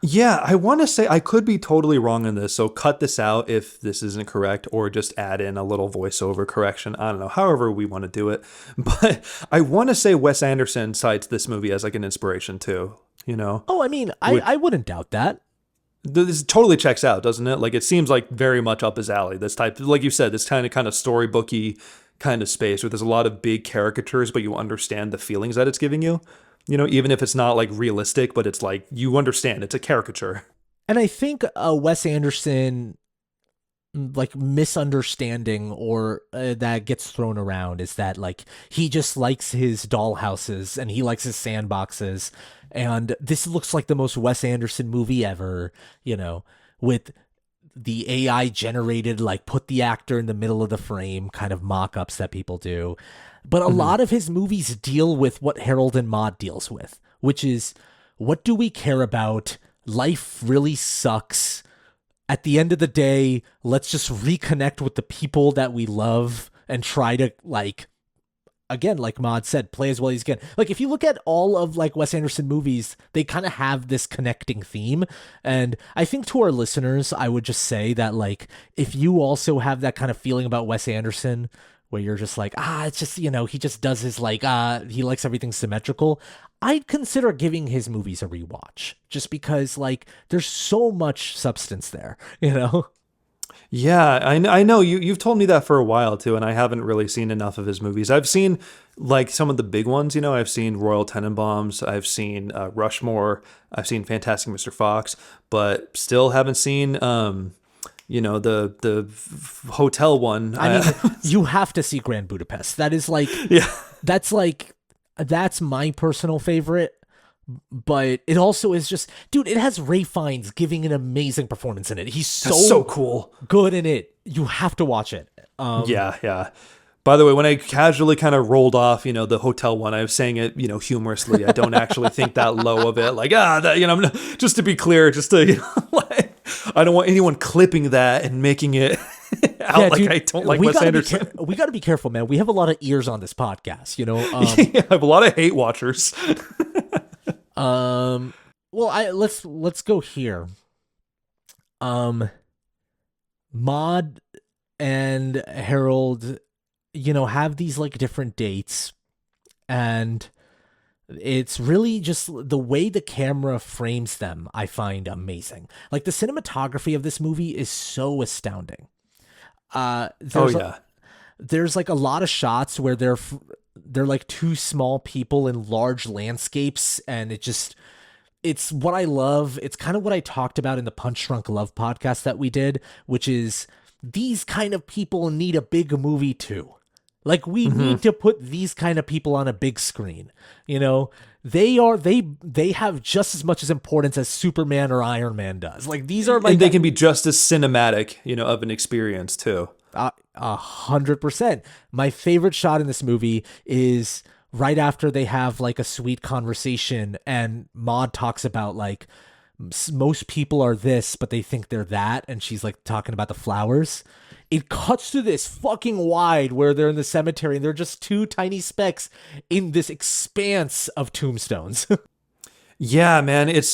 Yeah, I want to say I could be totally wrong in this, so cut this out if this isn't correct, or just add in a little voiceover correction. I don't know, however we want to do it. But I want to say Wes Anderson cites this movie as like an inspiration too. Oh, I mean, I wouldn't doubt that. This totally checks out, doesn't it? Like it seems like very much up his alley. This type, like you said, this kind of storybooky kind of space where there's a lot of big caricatures, but you understand the feelings that it's giving you. Even if it's not like realistic, but it's like you understand it's a caricature. And I think Wes Anderson, like misunderstanding or that gets thrown around is that like he just likes his dollhouses and he likes his sandboxes, and this looks like the most Wes Anderson movie ever, with the AI generated, like put the actor in the middle of the frame kind of mock-ups that people do. But a lot of his movies deal with what Harold and Maude deals with, which is, what do we care about? Life really sucks. At the end of the day, let's just reconnect with the people that we love and try to, like, again, like Maude said, play as well as you can. Like, if you look at all of, like, Wes Anderson movies, they kind of have this connecting theme. And I think to our listeners, I would just say that, like, if you also have that kind of feeling about Wes Anderson, where you're just like, it's just, he just does his, like, he likes everything symmetrical, I'd consider giving his movies a rewatch, just because, like, there's so much substance there. Yeah, I know you've told me that for a while too, and I haven't really seen enough of his movies. I've seen like some of the big ones. I've seen Royal Tenenbaums, I've seen Rushmore, I've seen Fantastic Mr. Fox, but still haven't seen the hotel one. I mean, you have to see Grand Budapest. That is like, Yeah. That's my personal favorite. But it also is just, dude, it has Ray Fiennes giving an amazing performance in it. He's so cool, good in it. You have to watch it. Yeah. By the way, when I casually kind of rolled off, the hotel one, I was saying it, humorously. I don't actually think that low of it. Like, just to be clear, just to, like, I don't want anyone clipping that and making it out like, dude, I don't like Wes Anderson. We got to be careful, man. We have a lot of ears on this podcast, Yeah, I have a lot of hate watchers. Well, let's go here. Maude and Harold, have these like different dates, and it's really just the way the camera frames them I find amazing. Like the cinematography of this movie is so astounding. There's like a lot of shots where they're like two small people in large landscapes, and it's what I love. It's kind of what I talked about in the Punch Drunk Love podcast that we did, which is these kind of people need a big movie too. Like we need to put these kind of people on a big screen, they have just as much as importance as Superman or Iron Man does. Like these are and they can be just as cinematic, of an experience too. 100%. My favorite shot in this movie is right after they have like a sweet conversation, and Maude talks about like most people are this, but they think they're that, and she's like talking about the flowers. It cuts to this fucking wide where they're in the cemetery and they're just two tiny specks in this expanse of tombstones. Yeah, man, it's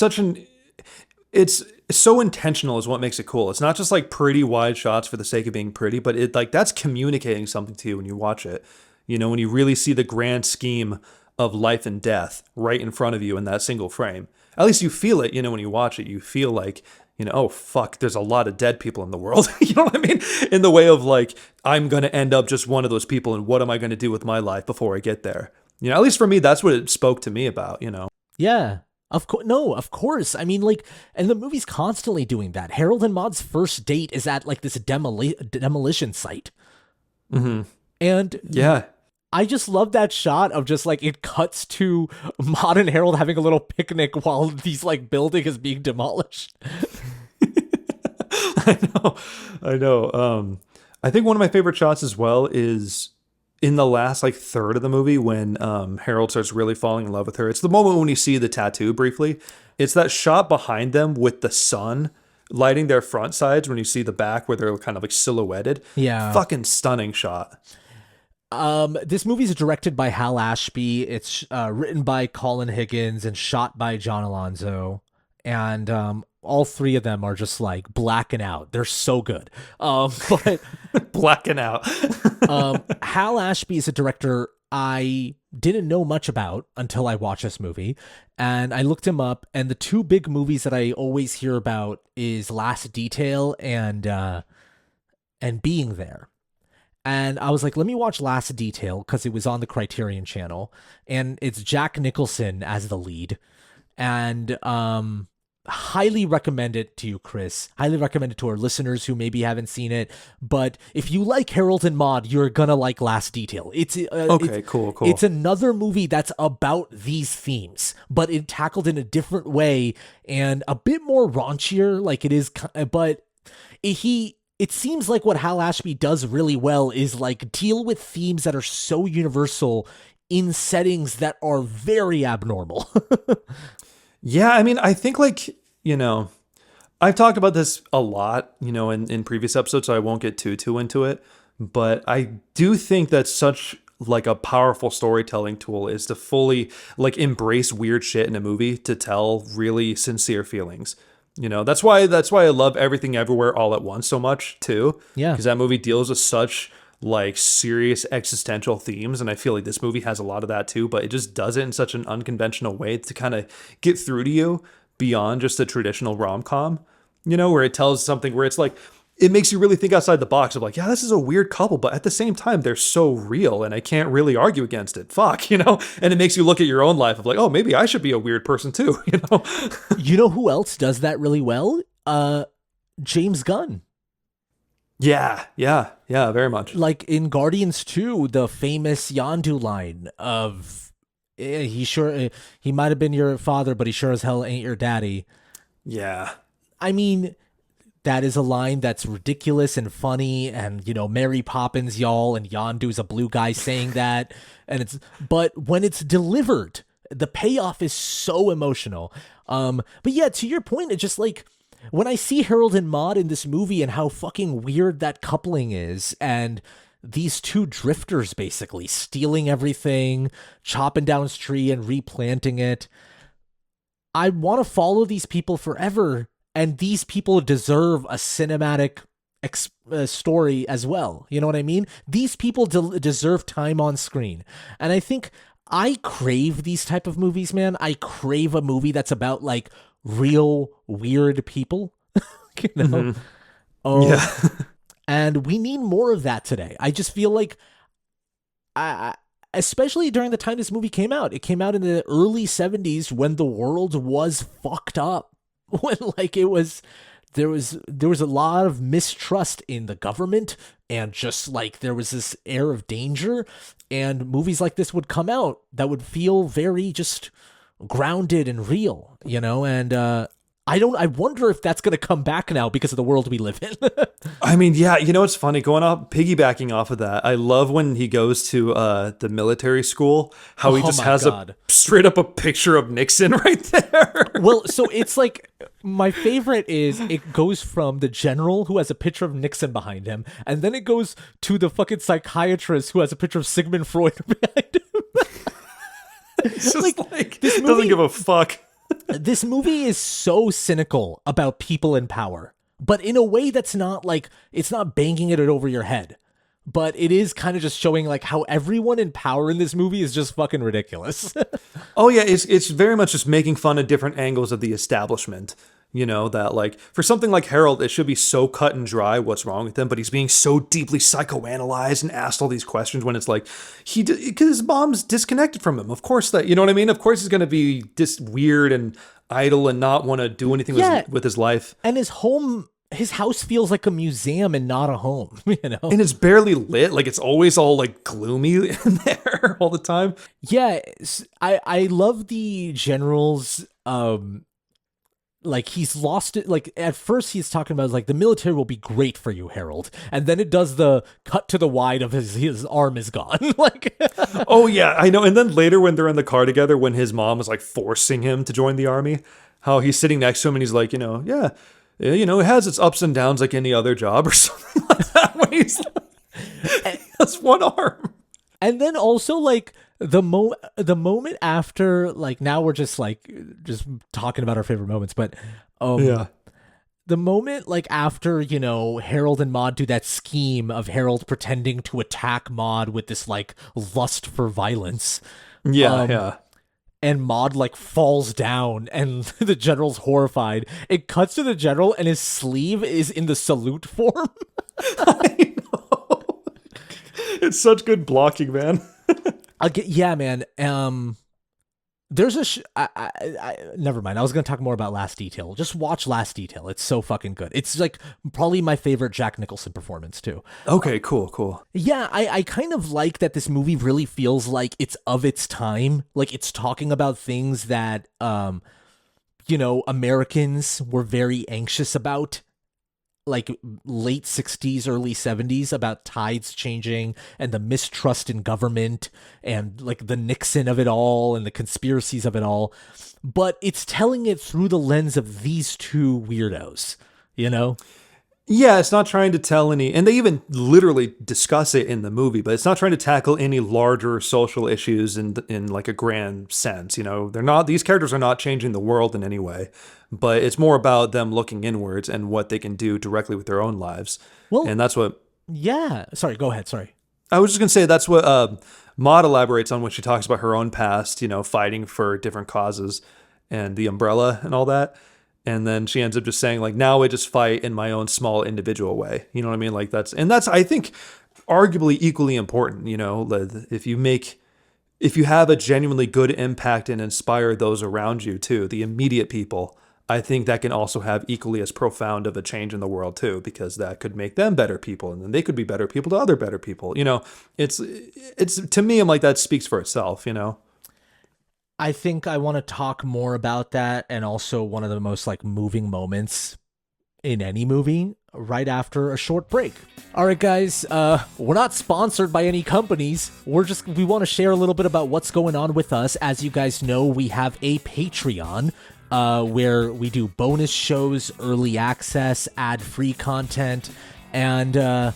so intentional is what makes it cool. It's not just like pretty wide shots for the sake of being pretty, but it like that's communicating something to you when you watch it. When you really see the grand scheme of life and death right in front of you in that single frame. At least you feel it, when you watch it, you feel like, oh fuck, there's a lot of dead people in the world. You know what I mean? In the way of like, I'm going to end up just one of those people, and what am I going to do with my life before I get there? At least for me, that's what it spoke to me about, Yeah. Of course, no, of course. I mean, like, and the movie's constantly doing that. Harold and Maude's first date is at like this demolition site. Mm-hmm. And yeah, I just love that shot of just like it cuts to Maude and Harold having a little picnic while these like building is being demolished. I know. I think one of my favorite shots as well is in the last like third of the movie when Harold starts really falling in love with her. It's the moment when you see the tattoo briefly. It's that shot behind them with the sun lighting their front sides when you see the back where they're kind of like silhouetted. Yeah. Fucking stunning shot. This movie is directed by Hal Ashby. It's written by Colin Higgins and shot by John Alonzo. And all three of them are just like blacking out. They're so good. But blacking out. Hal Ashby is a director I didn't know much about until I watched this movie, and I looked him up. And the two big movies that I always hear about is Last Detail and Being There. And I was like, let me watch Last Detail because it was on the Criterion Channel, and it's Jack Nicholson as the lead, and highly recommend it to you, Chris. Highly recommend it to our listeners who maybe haven't seen it. But if you like Harold and Maude, you're gonna like Last Detail. Cool. It's another movie that's about these themes, but it tackled in a different way and a bit more raunchier. Like it is, but it seems like what Hal Ashby does really well is like deal with themes that are so universal in settings that are very abnormal. Yeah, I mean, I think like, I've talked about this a lot, in previous episodes, so I won't get too into it. But I do think that such like a powerful storytelling tool is to fully like embrace weird shit in a movie to tell really sincere feelings. That's why I love Everything Everywhere All at Once so much too. Yeah. Because that movie deals with such like serious existential themes, and I feel like this movie has a lot of that too, but it just does it in such an unconventional way to kind of get through to you beyond just a traditional rom-com, where it tells something where it's like it makes you really think outside the box of like, yeah, this is a weird couple, but at the same time they're so real and I can't really argue against it. Fuck, and it makes you look at your own life of like, oh, maybe I should be a weird person too. You know who else does that really well? James Gunn. Yeah, very much. Like in Guardians 2, the famous Yondu line of he might have been your father, but he sure as hell ain't your daddy. Yeah. I mean, that is a line that's ridiculous and funny, and Mary Poppins, y'all, and Yondu's a blue guy saying that, but when it's delivered, the payoff is so emotional. But yeah, to your point, it's just like when I see Harold and Maude in this movie and how fucking weird that coupling is, and these two drifters basically stealing everything, chopping down this tree and replanting it, I want to follow these people forever, and these people deserve a cinematic story as well. You know what I mean? These people deserve time on screen, and I think I crave these type of movies, man. I crave a movie that's about like real weird people, Mm-hmm. Yeah. And we need more of that today. I just feel like especially during the time this movie came out. It came out in the early 70s when the world was fucked up. When like there was a lot of mistrust in the government, and just like there was this air of danger, and movies like this would come out that would feel very just grounded and real, and I wonder if that's going to come back now because of the world we live in. I mean, yeah, it's funny piggybacking off of that. I love when he goes to the military school, how he Oh just my has God. straight up a picture of Nixon right there. Well, so it's like my favorite is it goes from the general who has a picture of Nixon behind him, and then it goes to the fucking psychiatrist who has a picture of Sigmund Freud behind him. It's just this movie, doesn't give a fuck. This movie is so cynical about people in power, but in a way that's not like, it's not banging it over your head, but it is kind of just showing like how everyone in power in this movie is just fucking ridiculous. Oh yeah, it's very much just making fun of different angles of the establishment. That like for something like Harold, it should be so cut and dry what's wrong with him, but he's being so deeply psychoanalyzed and asked all these questions when it's like because his mom's disconnected from him. Of course that, you know what I mean? Of course he's going to be just weird and idle and not want to do anything with his life. And his house feels like a museum and not a home, And it's barely lit. Like it's always all like gloomy in there all the time. Yeah, I love the general's like he's lost it. Like at first he's talking about like the military will be great for you, Harold, and then it does the cut to the wide of his arm is gone. Like, oh yeah, I know. And then later when they're in the car together, when his mom is like forcing him to join the army, how he's sitting next to him and he's like, yeah, it has its ups and downs like any other job or something like that. When he's like, that's one arm. And then also like the moment after, like now we're just talking about our favorite moments, but yeah. The moment like after, Harold and Maude do that scheme of Harold pretending to attack Maude with this like lust for violence. Yeah. And Maude like falls down and the general's horrified. It cuts to the general and his sleeve is in the salute form. I know. It's such good blocking, man. Yeah, man. There's never mind. I was going to talk more about Last Detail. Just watch Last Detail. It's so fucking good. It's like probably my favorite Jack Nicholson performance too. Okay, cool. Yeah, I kind of like that this movie really feels like it's of its time. Like it's talking about things that, Americans were very anxious about. Like late 60s, early 70s, about tides changing and the mistrust in government and like the Nixon of it all and the conspiracies of it all. But it's telling it through the lens of these two weirdos, Yeah, it's not trying to tell any, and they even literally discuss it in the movie, but it's not trying to tackle any larger social issues in like a grand sense. These characters are not changing the world in any way, but it's more about them looking inwards and what they can do directly with their own lives. Well, and that's what. Yeah. Sorry, go ahead. Sorry. I was just going to say that's what Maude elaborates on when she talks about her own past, fighting for different causes and the umbrella and all that. And then she ends up just saying, like, now I just fight in my own small individual way. You know what I mean? Like that's, I think, arguably equally important, if you have a genuinely good impact and inspire those around you too, the immediate people, I think that can also have equally as profound of a change in the world too, because that could make them better people and then they could be better people to other better people. It's to me, I'm like, that speaks for itself, I think I want to talk more about that, and also one of the most like moving moments in any movie right after a short break. All right, guys, we're not sponsored by any companies. We want to share a little bit about what's going on with us. As you guys know, we have a Patreon where we do bonus shows, early access, ad-free content, and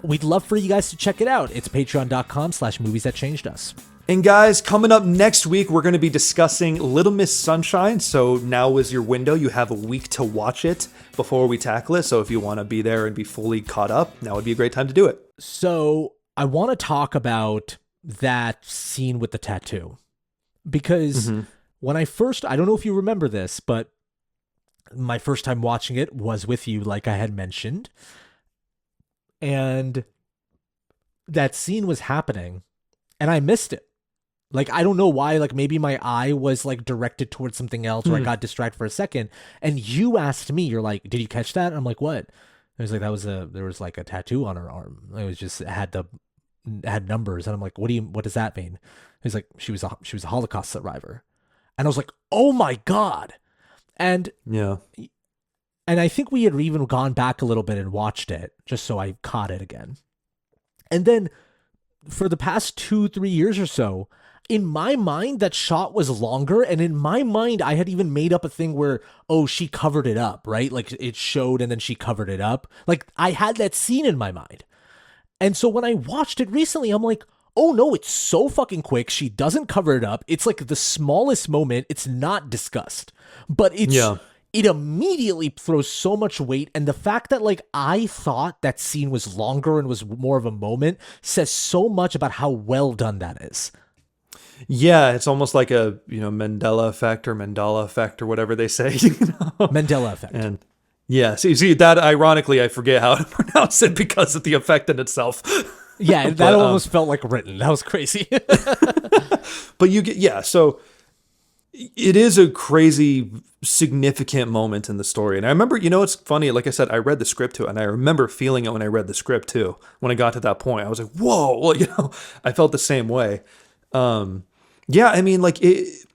we'd love for you guys to check it out. It's patreon.com/movies that changed us. And guys, coming up next week, we're going to be discussing Little Miss Sunshine. So now is your window. You have a week to watch it before we tackle it. So if you want to be there and be fully caught up, now would be a great time to do it. So I want to talk about that scene with the tattoo. Because when I don't know if you remember this, but my first time watching it was with you, like I had mentioned. And that scene was happening, and I missed it. Like, I don't know why, like, maybe my eye was, like, directed towards something else, or I got distracted for a second, and you asked me, you're like, did you catch that? And I'm like, what? It was like, there was, like, a tattoo on her arm. It was just, it had numbers, and I'm like, what does that mean? He's like, she was a Holocaust survivor. And I was like, oh my God. And Yeah. I think we had even gone back a little bit and watched it just so I caught it again. And then for the past 2-3 years or so, in my mind, that shot was longer. And in my mind, I had even made up a thing where, oh, she covered it up, right? Like it showed and then she covered it up. Like I had that scene in my mind. And so when I watched it recently, I'm like, oh no, it's so fucking quick. She doesn't cover it up. It's like the smallest moment. It's not discussed, but it immediately throws so much weight. And the fact that like I thought that scene was longer and was more of a moment says so much about how well done that is. Yeah, it's almost like a, Mandela effect or whatever they say. Mandela effect. And yeah, see that ironically I forget how to pronounce it because of the effect in itself. Yeah, that almost felt like written. That was crazy. But so it is a crazy significant moment in the story. And I remember, it's funny, like I said, I read the script too, and I remember feeling it when I read the script too. When I got to that point, I was like, whoa, well, I felt the same way. I mean, like it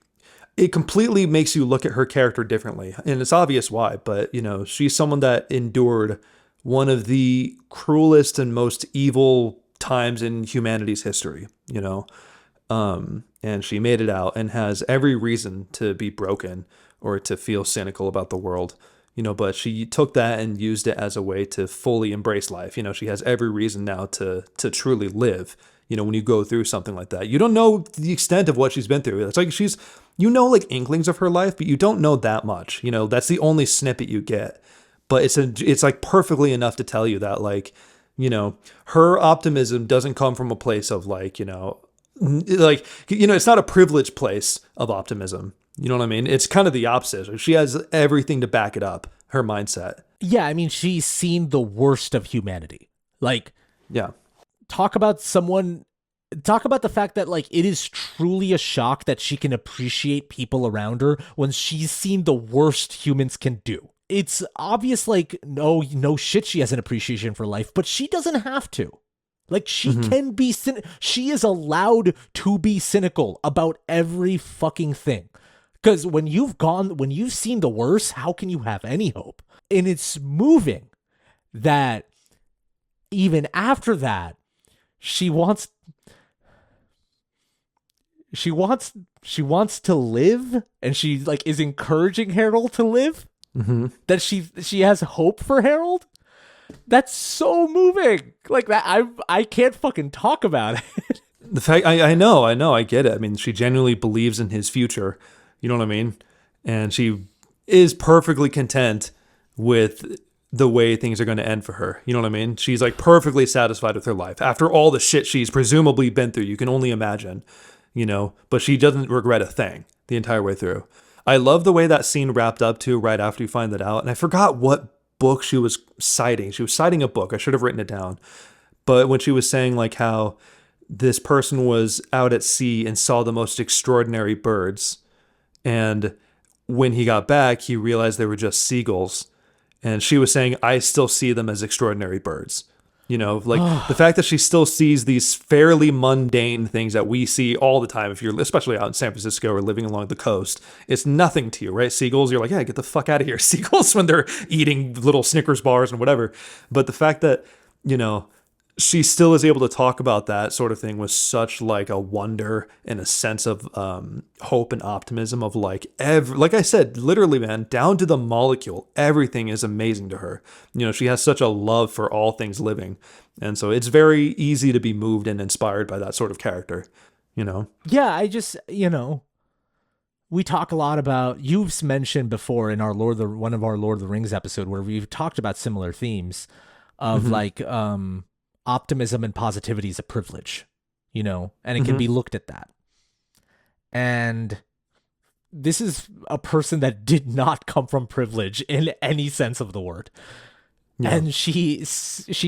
completely makes you look at her character differently, and it's obvious why, but she's someone that endured one of the cruelest and most evil times in humanity's history, and she made it out and has every reason to be broken or to feel cynical about the world, but she took that and used it as a way to fully embrace life. She has every reason now to truly live. When you go through something like that, you don't know the extent of what she's been through. It's like she's, like inklings of her life, but you don't know that much. That's the only snippet you get. But it's like perfectly enough to tell you that, like, her optimism doesn't come from a place of like, it's not a privileged place of optimism. You know what I mean? It's kind of the opposite. She has everything to back it up, her mindset. Yeah, I mean, she's seen the worst of humanity. Like, yeah. Talk about the fact that like it is truly a shock that she can appreciate people around her when she's seen the worst humans can do. It's obvious, like, no shit, she has an appreciation for life, but she doesn't have to. Like, she can be she is allowed to be cynical about every fucking thing. Because when you've seen the worst, how can you have any hope? And it's moving that even after that, she wants to live, and she like is encouraging Harold to live. Mm-hmm. That she has hope for Harold. That's so moving. Like that, I can't fucking talk about it. The fact I know, I get it. I mean, she genuinely believes in his future. You know what I mean? And she is perfectly content with the way things are going to end for her. You know what I mean? She's like perfectly satisfied with her life after all the shit she's presumably been through. You can only imagine, but she doesn't regret a thing the entire way through. I love the way that scene wrapped up too, right after you find that out. And I forgot what book she was citing. She was citing a book. I should have written it down. But when she was saying like how this person was out at sea and saw the most extraordinary birds, and when he got back, he realized they were just seagulls. And she was saying, I still see them as extraordinary birds. Like the fact that she still sees these fairly mundane things that we see all the time. If you're especially out in San Francisco or living along the coast, it's nothing to you, right? Seagulls, you're like, yeah, get the fuck out of here. Seagulls when they're eating little Snickers bars and whatever. But the fact that, she still is able to talk about that sort of thing with such like a wonder and a sense of hope and optimism of like like I said, literally, man, down to the molecule, everything is amazing to her. She has such a love for all things living. And so it's very easy to be moved and inspired by that sort of character, Yeah, I just, we talk a lot about, you've mentioned before in our one of our Lord of the Rings episode where we've talked about similar themes of like, optimism and positivity is a privilege, and it can be looked at that. And this is a person that did not come from privilege in any sense of the word. Yeah. And she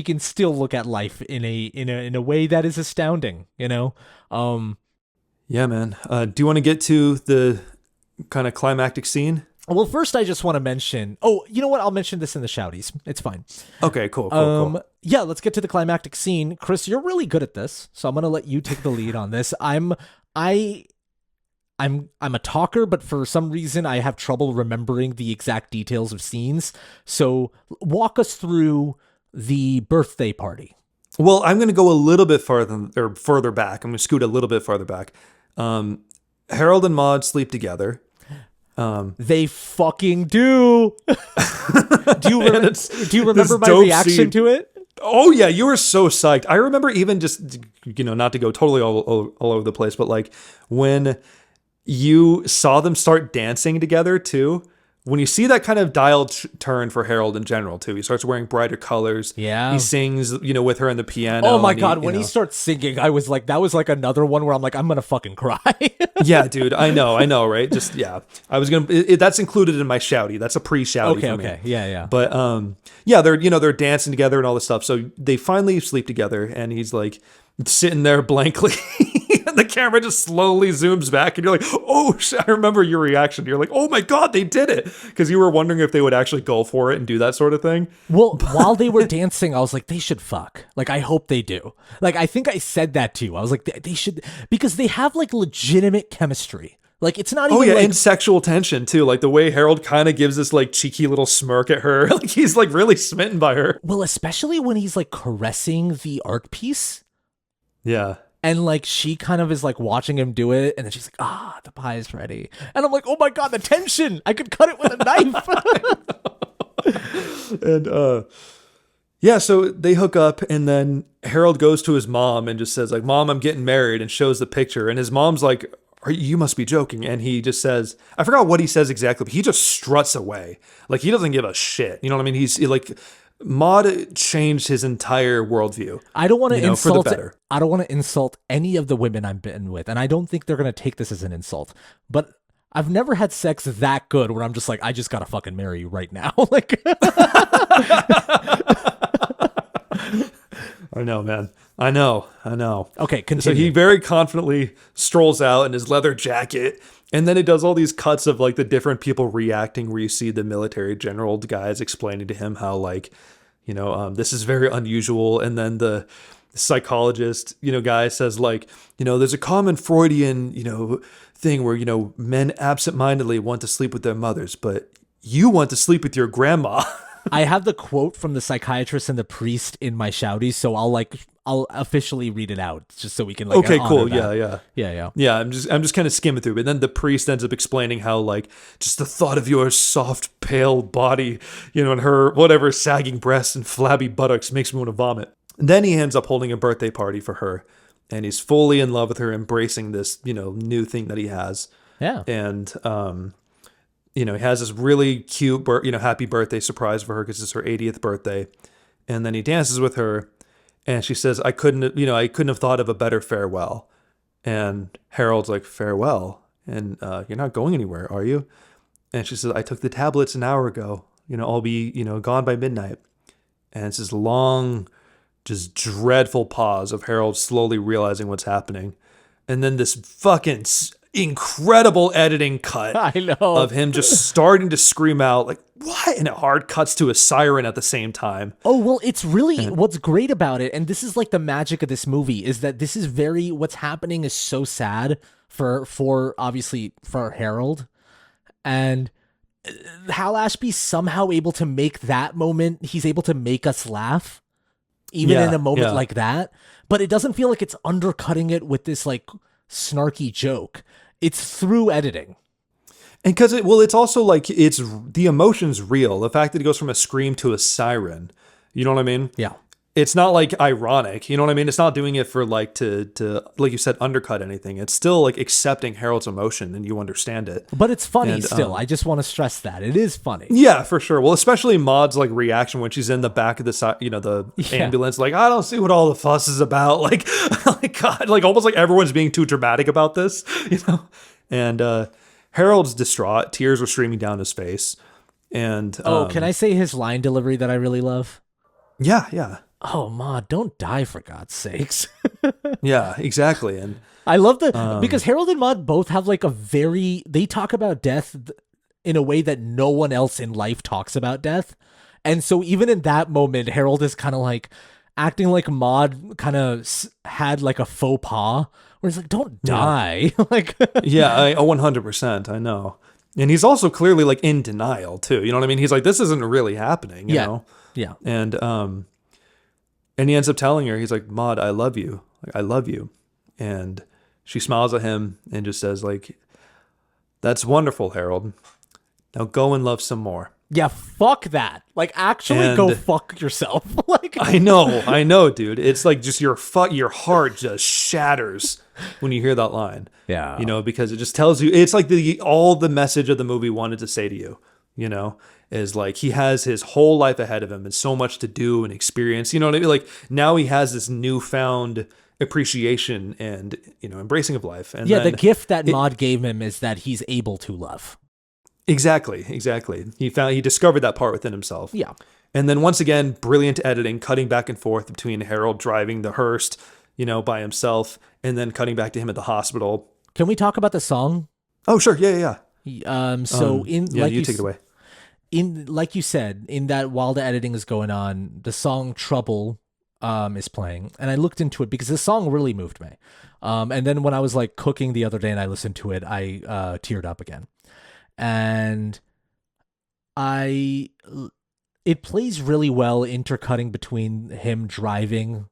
can still look at life in a way that is astounding, Yeah, man. Do you want to get to the kind of climactic scene? Well, first I just want to mention, you know what? I'll mention this in the Shouties. It's fine. Okay, cool. Yeah, let's get to the climactic scene. Chris, you're really good at this, so I'm going to let you take the lead on this. I I'm a talker, but for some reason I have trouble remembering the exact details of scenes. So walk us through the birthday party. Well, I'm going to go a little bit further back. I'm going to scoot a little bit farther back. Harold and Maude sleep together. They fucking do. Do you remember my reaction to it? Oh yeah, you were so psyched. I remember even just, not to go totally all over the place, but like when you saw them start dancing together too. When you see that kind of dial turn for Harold in general too, he starts wearing brighter colors. Yeah. He sings, with her on the piano. Oh my God. When he starts singing, I was like, that was like another one where I'm like, I'm going to fucking cry. Yeah, dude. I know, right? Just, yeah. I was going to, that's included in my shouty. That's a pre-shouty for me. Okay. Yeah. But, yeah, they're dancing together and all this stuff. So they finally sleep together and he's like sitting there blankly. And the camera just slowly zooms back and you're like, oh, I remember your reaction. You're like, oh my God, they did it. Because you were wondering if they would actually go for it and do that sort of thing. Well, while they were dancing, I was like, they should fuck. Like, I hope they do. Like, I think I said that too. I was like, they should, because they have like legitimate chemistry. Like, it's not even and sexual tension too. Like the way Harold kind of gives this like cheeky little smirk at her. Like he's like really smitten by her. Well, especially when he's like caressing the art piece. Yeah. And like she kind of is like watching him do it, and then she's like, the pie is ready. And I'm like, oh my God, the tension. I could cut it with a knife. And yeah, so they hook up, and then Harold goes to his mom and just says like, Mom, I'm getting married, and shows the picture. And his mom's like, you must be joking. And he just says, I forgot what he says exactly, but he just struts away. Like he doesn't give a shit. You know what I mean? He's like, Maude changed his entire worldview. I don't want to insult. For the better. I don't want to insult any of the women I've been with, and I don't think they're gonna take this as an insult. But I've never had sex that good where I'm just like, I just gotta fucking marry you right now. Like, I know, man. I know. Okay, continue. So he very confidently strolls out in his leather jacket. And then it does all these cuts of like the different people reacting, where you see the military general guys explaining to him how like, this is very unusual. And then the psychologist, guy says like, there's a common Freudian, thing where, men absentmindedly want to sleep with their mothers, but you want to sleep with your grandma. I have the quote from the psychiatrist and the priest in my Shouties, so I'll officially read it out just so we can like. Okay, cool. That. Yeah. I'm just kind of skimming through, but then the priest ends up explaining how like just the thought of your soft, pale body, and her whatever sagging breasts and flabby buttocks makes me want to vomit. And then he ends up holding a birthday party for her, and he's fully in love with her, embracing this new thing that he has. Yeah. And he has this really cute, happy birthday surprise for her because it's her 80th birthday. And then he dances with her and she says, I couldn't have thought of a better farewell. And Harold's like, farewell? And you're not going anywhere, are you? And she says, I took the tablets an hour ago. I'll be, gone by midnight. And it's this long, just dreadful pause of Harold slowly realizing what's happening. And then this fucking incredible editing cut of him just starting to scream out like, what? And it hard cuts to a siren at the same time. Oh, well, it's really what's great about it. And this is like the magic of this movie is that this is what's happening is so sad for obviously for Harold, and Hal Ashby's somehow able to make that moment. He's able to make us laugh even in a moment like that, but it doesn't feel like it's undercutting it with this like snarky joke. It's through editing. And because it's also like the emotion's real. The fact that it goes from a scream to a siren, you know what I mean? Yeah. It's not like ironic, you know what I mean? It's not doing it for like to like you said, undercut anything. It's still like accepting Harold's emotion and you understand it. But it's funny still. I just want to stress that it is funny. Yeah, for sure. Well, especially Maude's like reaction when she's in the back of the ambulance, like, I don't see what all the fuss is about. Like, God, like almost like everyone's being too dramatic about this, And Harold's distraught. Tears were streaming down his face. And can I say his line delivery that I really love? Yeah. Oh, Ma, don't die for God's sakes. Yeah, exactly. And I love because Harold and Maude both have like they talk about death in a way that no one else in life talks about death. And so even in that moment, Harold is kind of like acting like Maude kind of had like a faux pas where he's like, don't die. Like, Yeah, 100%. I know. And he's also clearly like in denial too. You know what I mean? He's like, this isn't really happening, you know? Yeah. And he ends up telling her, he's like, Maude, I love you. Like, I love you. And she smiles at him and just says like, that's wonderful, Harold. Now go and love some more. Yeah, fuck that. Like, actually go fuck yourself. Like, I know, dude. It's like just your heart just shatters when you hear that line. Yeah. You know, because it just tells you, it's like all the message of the movie wanted to say to you, you know, is like he has his whole life ahead of him and so much to do and experience. You know what I mean? Like now he has this newfound appreciation and, you know, embracing of life. And yeah, the gift that Maude gave him is that he's able to love. Exactly. He discovered that part within himself. Yeah. And then once again, brilliant editing, cutting back and forth between Harold driving the hearse, you know, by himself, and then cutting back to him at the hospital. Can we talk about the song? Oh, sure. Yeah. So you take it away. Like you said, in that while the editing is going on, the song Trouble is playing, and I looked into it because the song really moved me. And then when I was like cooking the other day and I listened to it, I teared up again. And it plays really well intercutting between him driving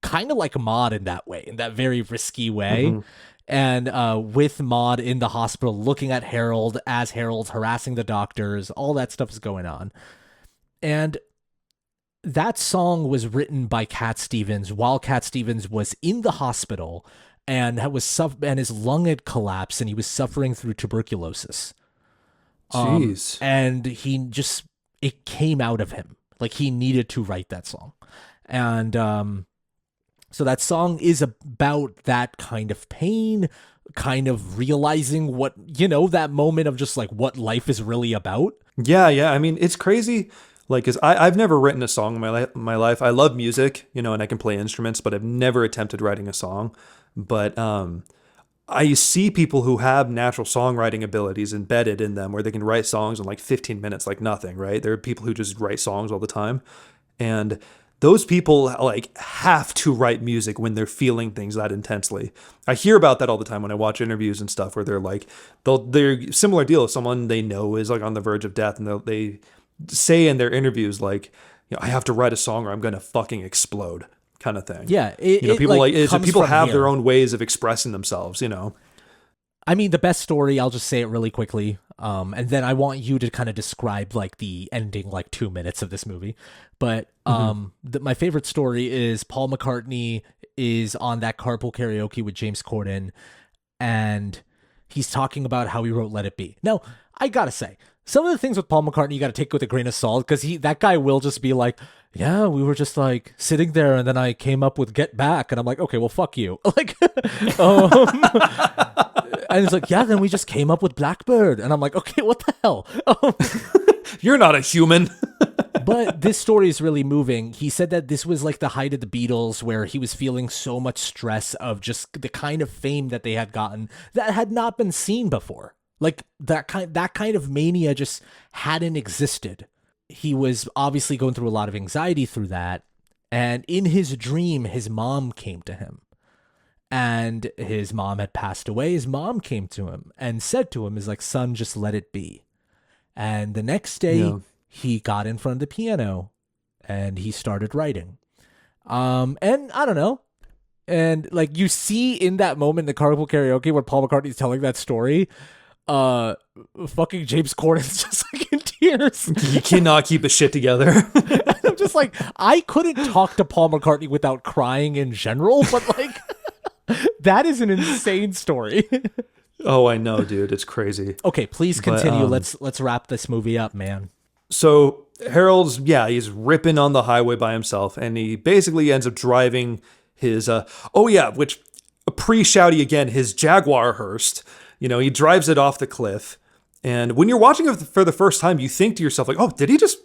kind of like Maude in that way, in that very risky way. Mm-hmm. And with Maude in the hospital looking at Harold as Harold's harassing the doctors, all that stuff is going on. And that song was written by Cat Stevens while Cat Stevens was in the hospital and and his lung had collapsed and he was suffering through tuberculosis. Jeez. And it came out of him. Like he needed to write that song. And so that song is about that kind of pain, kind of realizing what, you know, that moment of just like what life is really about. Yeah. I mean, it's crazy. Like, cause I've never written a song in my life. I love music, you know, and I can play instruments, but I've never attempted writing a song. But, I see people who have natural songwriting abilities embedded in them where they can write songs in like 15 minutes, like nothing, right? There are people who just write songs all the time. And those people like have to write music when they're feeling things that intensely. I hear about that all the time when I watch interviews and stuff where they're like, they're similar deal. Someone they know is like on the verge of death and they say in their interviews, like, you know, I have to write a song or I'm going to fucking explode. Kind of thing. Yeah. People have their own ways of expressing themselves, you know. I mean, the best story, I'll just say it really quickly. And then I want you to kind of describe like the ending, like 2 minutes of this movie. But my favorite story is Paul McCartney is on that carpool karaoke with James Corden. And he's talking about how he wrote Let It Be. Now, I gotta say, some of the things with Paul McCartney you gotta take with a grain of salt because that guy will just be like, yeah, we were just like sitting there and then I came up with Get Back and I'm like, okay, well, fuck you. Like, and it's like, yeah, then we just came up with Blackbird. And I'm like, okay, what the hell? You're not a human. But this story is really moving. He said that this was like the height of the Beatles where he was feeling so much stress of just the kind of fame that they had gotten that had not been seen before. Like that kind of mania just hadn't existed. He was obviously going through a lot of anxiety through that. And in his dream, his mom came to him. And his mom had passed away. His mom came to him and said to him, is like, son, just let it be. And the next day, he got in front of the piano and he started writing. And I don't know. And like you see in that moment in the carpool karaoke where Paul McCartney's telling that story, fucking James Corden's just like in tears. You cannot keep his shit together. And I'm just like, I couldn't talk to Paul McCartney without crying in general, but like that is an insane story. Oh, I know, dude. It's crazy. Okay, please continue. Let's wrap this movie up, man. So Harold's, he's ripping on the highway by himself, and he basically ends up driving his, which pre-Shouty again, his Jaguar hearse. You know, he drives it off the cliff. And when you're watching it for the first time, you think to yourself, like, oh, did he just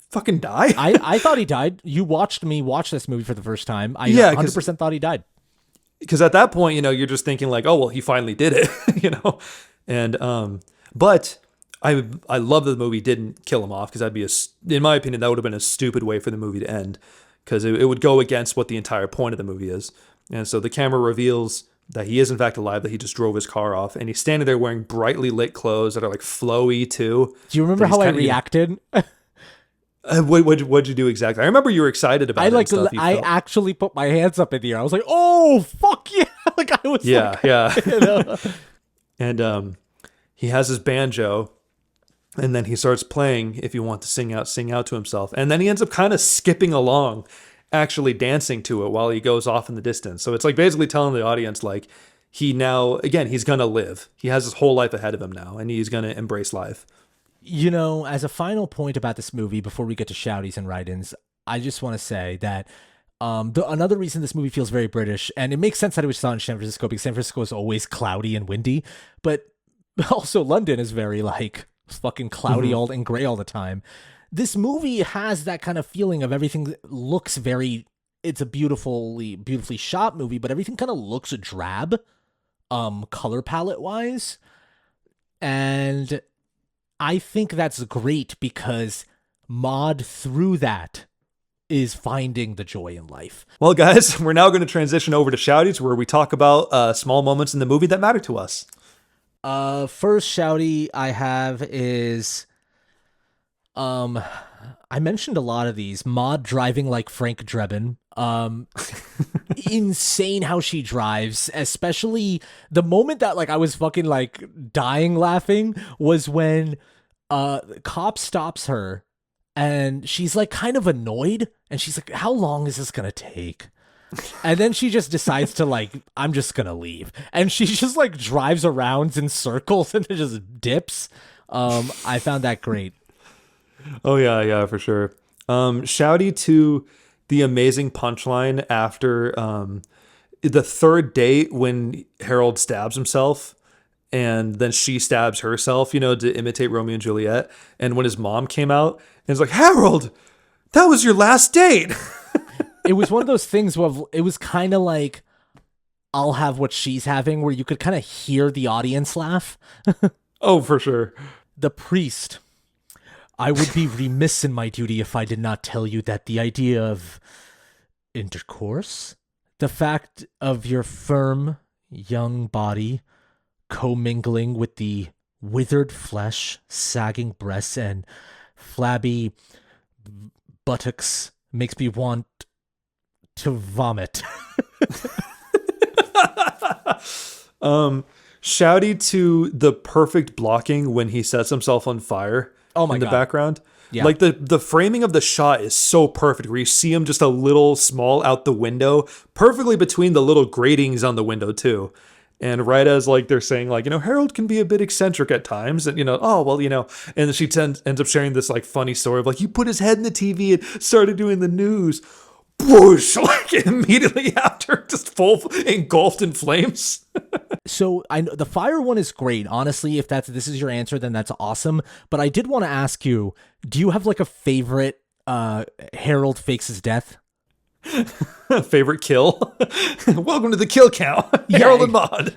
fucking die? I thought he died. You watched me watch this movie for the first time. I 100% thought he died. Because at that point, you know, you're just thinking like, oh, well, he finally did it, you know? And, but I love that the movie didn't kill him off because in my opinion, that would have been a stupid way for the movie to end. because it would go against what the entire point of the movie is. And so the camera reveals that he is in fact alive, that he just drove his car off, and he's standing there wearing brightly lit clothes that are like flowy too. Do you remember how I reacted? What'd you do exactly? I remember you were excited about it. I actually put my hands up in the air. I was like, "Oh fuck yeah!" Like I was. Yeah, like, yeah. You know? And he has his banjo, and then he starts playing. If you want to sing out to himself, and then he ends up kind of skipping along, actually dancing to it while he goes off in the distance. So it's like basically telling the audience like he's gonna live. He has his whole life ahead of him now, and he's gonna embrace life. You know, as a final point about this movie, before we get to Shouties and write-ins, I just want to say that another reason this movie feels very British, and it makes sense that it was shot in San Francisco because San Francisco is always cloudy and windy, but also London is very like fucking cloudy and gray all the time. This movie has that kind of feeling of everything that looks it's a beautifully shot movie, but everything kind of looks drab, color palette wise. And I think that's great because Maude, through that, is finding the joy in life. Well, guys, we're now going to transition over to Shouties, where we talk about small moments in the movie that matter to us. First shouty I have is, I mentioned a lot of these. Maude driving like Frank Drebin. Insane how she drives, especially the moment that like I was fucking like dying laughing was when the cop stops her and she's like kind of annoyed and she's like, how long is this gonna take? And then she just decides to like, I'm just gonna leave, and she just like drives around in circles and just dips. I found that great. Oh yeah, for sure. Shouty to the amazing punchline after the third date when Harold stabs himself and then she stabs herself, to imitate Romeo and Juliet. And when his mom came out and was like, Harold, that was your last date. It was one of those things where it was kind of like I'll have what she's having, where you could kind of hear the audience laugh. Oh, for sure. The priest. I would be remiss in my duty if I did not tell you that the idea of intercourse, the fact of your firm, young body commingling with the withered flesh, sagging breasts, and flabby buttocks makes me want to vomit. Shouty to the perfect blocking when he sets himself on fire. Oh my in the God. background. Yeah. Like the framing of the shot is so perfect, where you see him just a little small out the window, perfectly between the little gratings on the window too. And right as like they're saying like, Harold can be a bit eccentric at times, and and then she ends up sharing this like funny story of like, he put his head in the TV and started doing the news. Whoosh, like immediately after, just full engulfed in flames. So I know the fire one is great. Honestly, if this is your answer, then that's awesome. But I did want to ask you, do you have like a favorite Harold fakes his death? Favorite kill? Welcome to the kill count. Harold and Maude.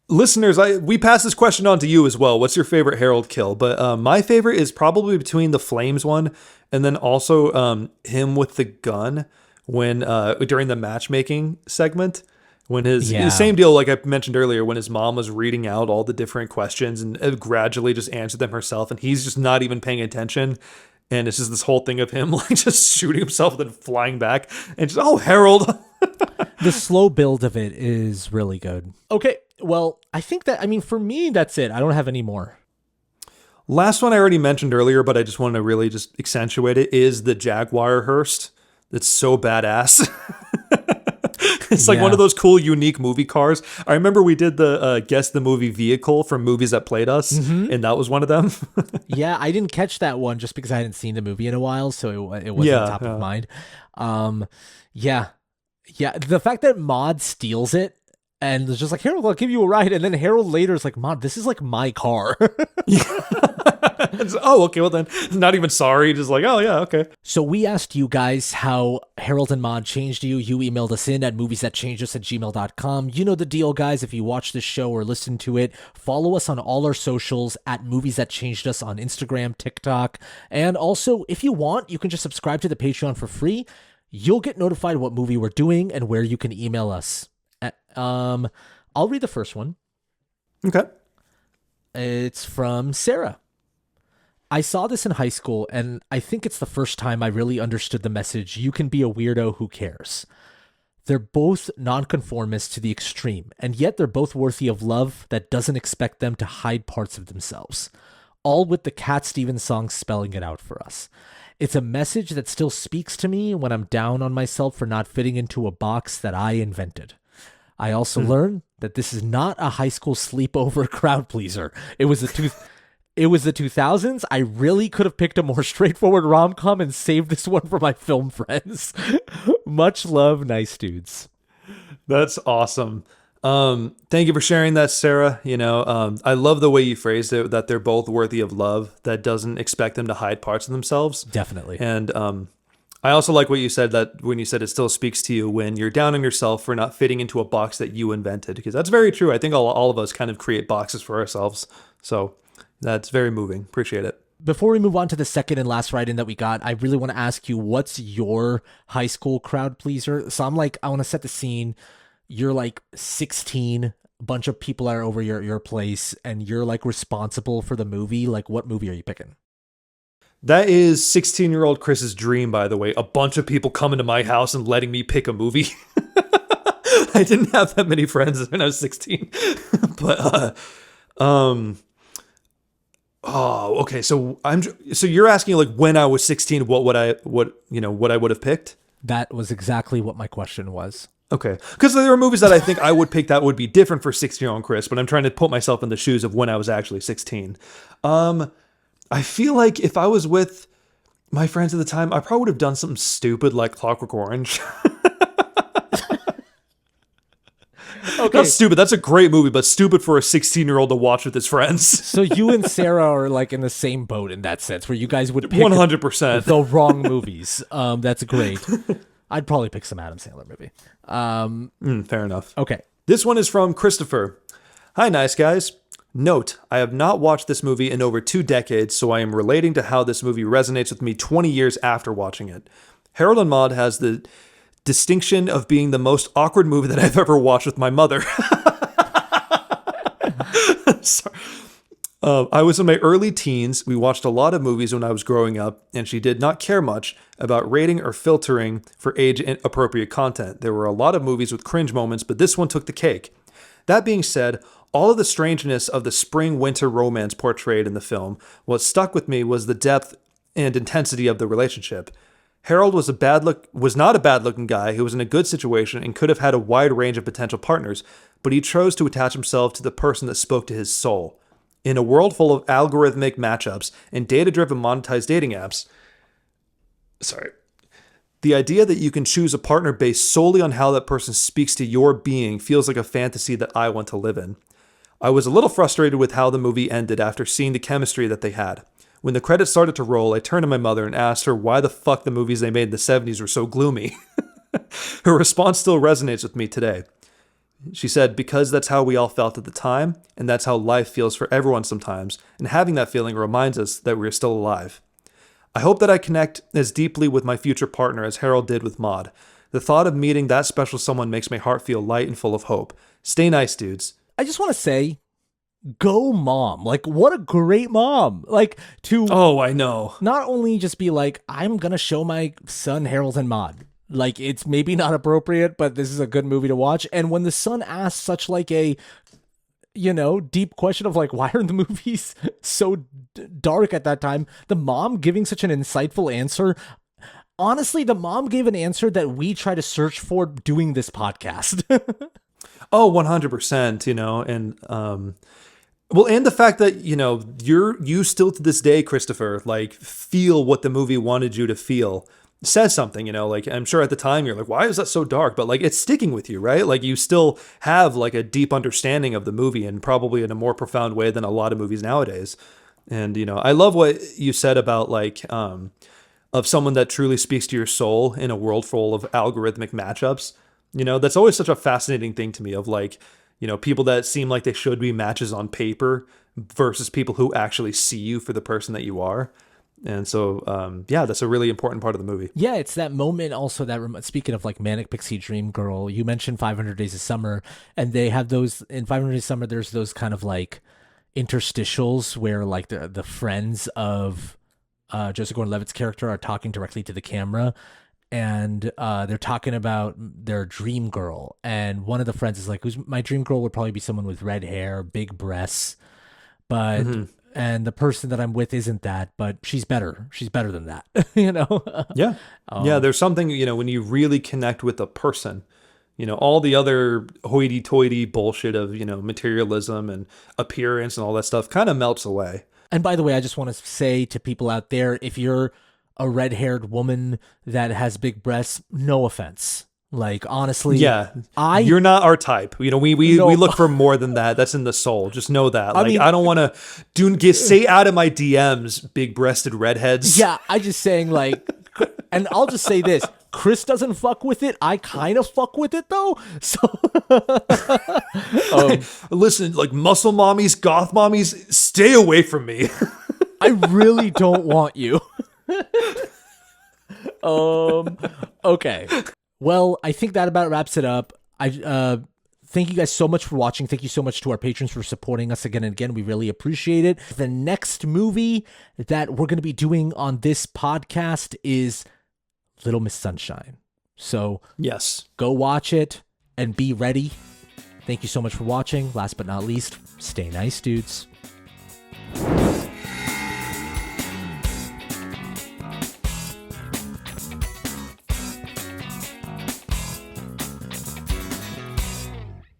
Listeners, we pass this question on to you as well. What's your favorite Harold kill? But my favorite is probably between the flames one and then also him with the gun when during the matchmaking segment. When the same deal, like I mentioned earlier, when his mom was reading out all the different questions and gradually just answered them herself, and he's just not even paying attention. And it's just this whole thing of him like just shooting himself and then flying back and just, oh, Harold. The slow build of it is really good. Okay, well, I think for me, that's it. I don't have any more. Last one I already mentioned earlier, but I just want to really just accentuate it, is the Jaguar hearse. That's so badass. It's like one of those cool, unique movie cars. I remember we did the guess the movie vehicle from Movies That Played Us, and that was one of them. Yeah, I didn't catch that one just because I hadn't seen the movie in a while, so it wasn't top of mind. Yeah. The fact that Maude steals it and is just like, Harold, I'll give you a ride, and then Harold later is like, Maude, this is like my car. Oh, okay, well then, not even sorry, just like, oh yeah, okay. So we asked you guys how Harold and Maude changed you. You emailed us in at moviesthatchangedus@gmail.com. You know the deal, guys. If you watch this show or listen to it, follow us on all our socials at Movies That Changed Us on Instagram, TikTok. And also, if you want, you can just subscribe to the Patreon for free. You'll get notified what movie we're doing and where you can email us. I'll read the first one. Okay. It's from Sarah. I saw this in high school, and I think it's the first time I really understood the message, you can be a weirdo, who cares? They're both nonconformists to the extreme, and yet they're both worthy of love that doesn't expect them to hide parts of themselves. All with the Cat Stevens song spelling it out for us. It's a message that still speaks to me when I'm down on myself for not fitting into a box that I invented. I also learned that this is not a high school sleepover crowd pleaser. It was the 2000s. I really could have picked a more straightforward rom-com and saved this one for my film friends. Much love, nice dudes. That's awesome. Thank you for sharing that, Sarah. I love the way you phrased it, that they're both worthy of love that doesn't expect them to hide parts of themselves. Definitely. And I also like what you said, that when you said it still speaks to you when you're down on yourself for not fitting into a box that you invented, because that's very true. I think all of us kind of create boxes for ourselves. So that's very moving. Appreciate it. Before we move on to the second and last write-in that we got, I really want to ask you, what's your high school crowd pleaser? So I want to set the scene. You're like 16, a bunch of people are over your place, and you're like responsible for the movie. Like, what movie are you picking? That is 16-year-old Chris's dream, by the way. A bunch of people coming to my house and letting me pick a movie. I didn't have that many friends when I was 16. But oh, okay. So you're asking, like, when I was 16, what I would have picked? That was exactly what my question was. Okay. Because there are movies that I think I would pick that would be different for 16-year-old Chris, but I'm trying to put myself in the shoes of when I was actually 16. I feel like if I was with my friends at the time, I probably would have done something stupid like Clockwork Orange. Okay. Not stupid. That's a great movie, but stupid for a 16-year-old to watch with his friends. So you and Sarah are like in the same boat in that sense, where you guys would pick 100% the wrong movies. That's great. I'd probably pick some Adam Sandler movie. Fair enough. Okay. This one is from Christopher. Hi, nice guys. Note, I have not watched this movie in over 2 decades, so I am relating to how this movie resonates with me 20 years after watching it. Harold and Maude has the distinction of being the most awkward movie that I've ever watched with my mother. Sorry. I was in my early teens. We watched a lot of movies when I was growing up, and she did not care much about rating or filtering for age-appropriate content. There were a lot of movies with cringe moments, but this one took the cake. That being said, all of the strangeness of the spring-winter romance portrayed in the film, what stuck with me was the depth and intensity of the relationship. Harold was not a bad-looking guy who was in a good situation and could have had a wide range of potential partners, but he chose to attach himself to the person that spoke to his soul. In a world full of algorithmic matchups and data-driven monetized dating apps, the idea that you can choose a partner based solely on how that person speaks to your being feels like a fantasy that I want to live in. I was a little frustrated with how the movie ended after seeing the chemistry that they had. When the credits started to roll, I turned to my mother and asked her why the fuck the movies they made in the 70s were so gloomy. Her response still resonates with me today. She said, because that's how we all felt at the time, and that's how life feels for everyone sometimes, and having that feeling reminds us that we're still alive. I hope that I connect as deeply with my future partner as Harold did with Maude. The thought of meeting that special someone makes my heart feel light and full of hope. Stay nice, dudes. I just want to say, go mom. Like, what a great mom. Like, to... Oh, I know. Not only just be like, I'm going to show my son Harold and Maude. Like, it's maybe not appropriate, but this is a good movie to watch. And when the son asks such like a, deep question of like, why are the movies so dark at that time? The mom giving such an insightful answer. Honestly, the mom gave an answer that we try to search for doing this podcast. Oh, 100%, and, well, and the fact that, you still to this day, Christopher, like, feel what the movie wanted you to feel says something, like, I'm sure at the time you're like, why is that so dark? But like, it's sticking with you, right? Like, you still have like a deep understanding of the movie, and probably in a more profound way than a lot of movies nowadays. And, I love what you said about like, of someone that truly speaks to your soul in a world full of algorithmic matchups. That's always such a fascinating thing to me of like, people that seem like they should be matches on paper versus people who actually see you for the person that you are. And so, that's a really important part of the movie. Yeah, it's that moment also that, speaking of like Manic Pixie Dream Girl, you mentioned 500 Days of Summer, and they have those, in 500 Days of Summer, there's those kind of like interstitials where like the friends of Joseph Gordon-Levitt's character are talking directly to the camera, and they're talking about their dream girl, and one of the friends is like, "Who's my dream girl?" Would probably be someone with red hair, big breasts, but and the person that I'm with isn't that, but she's better. She's better than that, Yeah. Yeah, there's something, when you really connect with a person, all the other hoity-toity bullshit of, materialism and appearance and all that stuff kind of melts away. And by the way, I just want to say to people out there, if you're a red-haired woman that has big breasts, no offense. Like, honestly, yeah, you're not our type. We look for more than that. That's in the soul. Just know that. Like, I don't want to stay out of my DMs, big-breasted redheads. Yeah, I just saying like, and I'll just say this: Chris doesn't fuck with it. I kind of fuck with it though. So, listen, like muscle mommies, goth mommies, stay away from me. I really don't want you. Okay. Well, I think that about wraps it up. I thank you guys so much for watching. Thank you so much to our patrons for supporting us again and again. We really appreciate it. The next movie that we're going to be doing on this podcast is Little Miss Sunshine. So yes, go watch it and be ready. Thank you so much for watching. Last but not least, stay nice, dudes.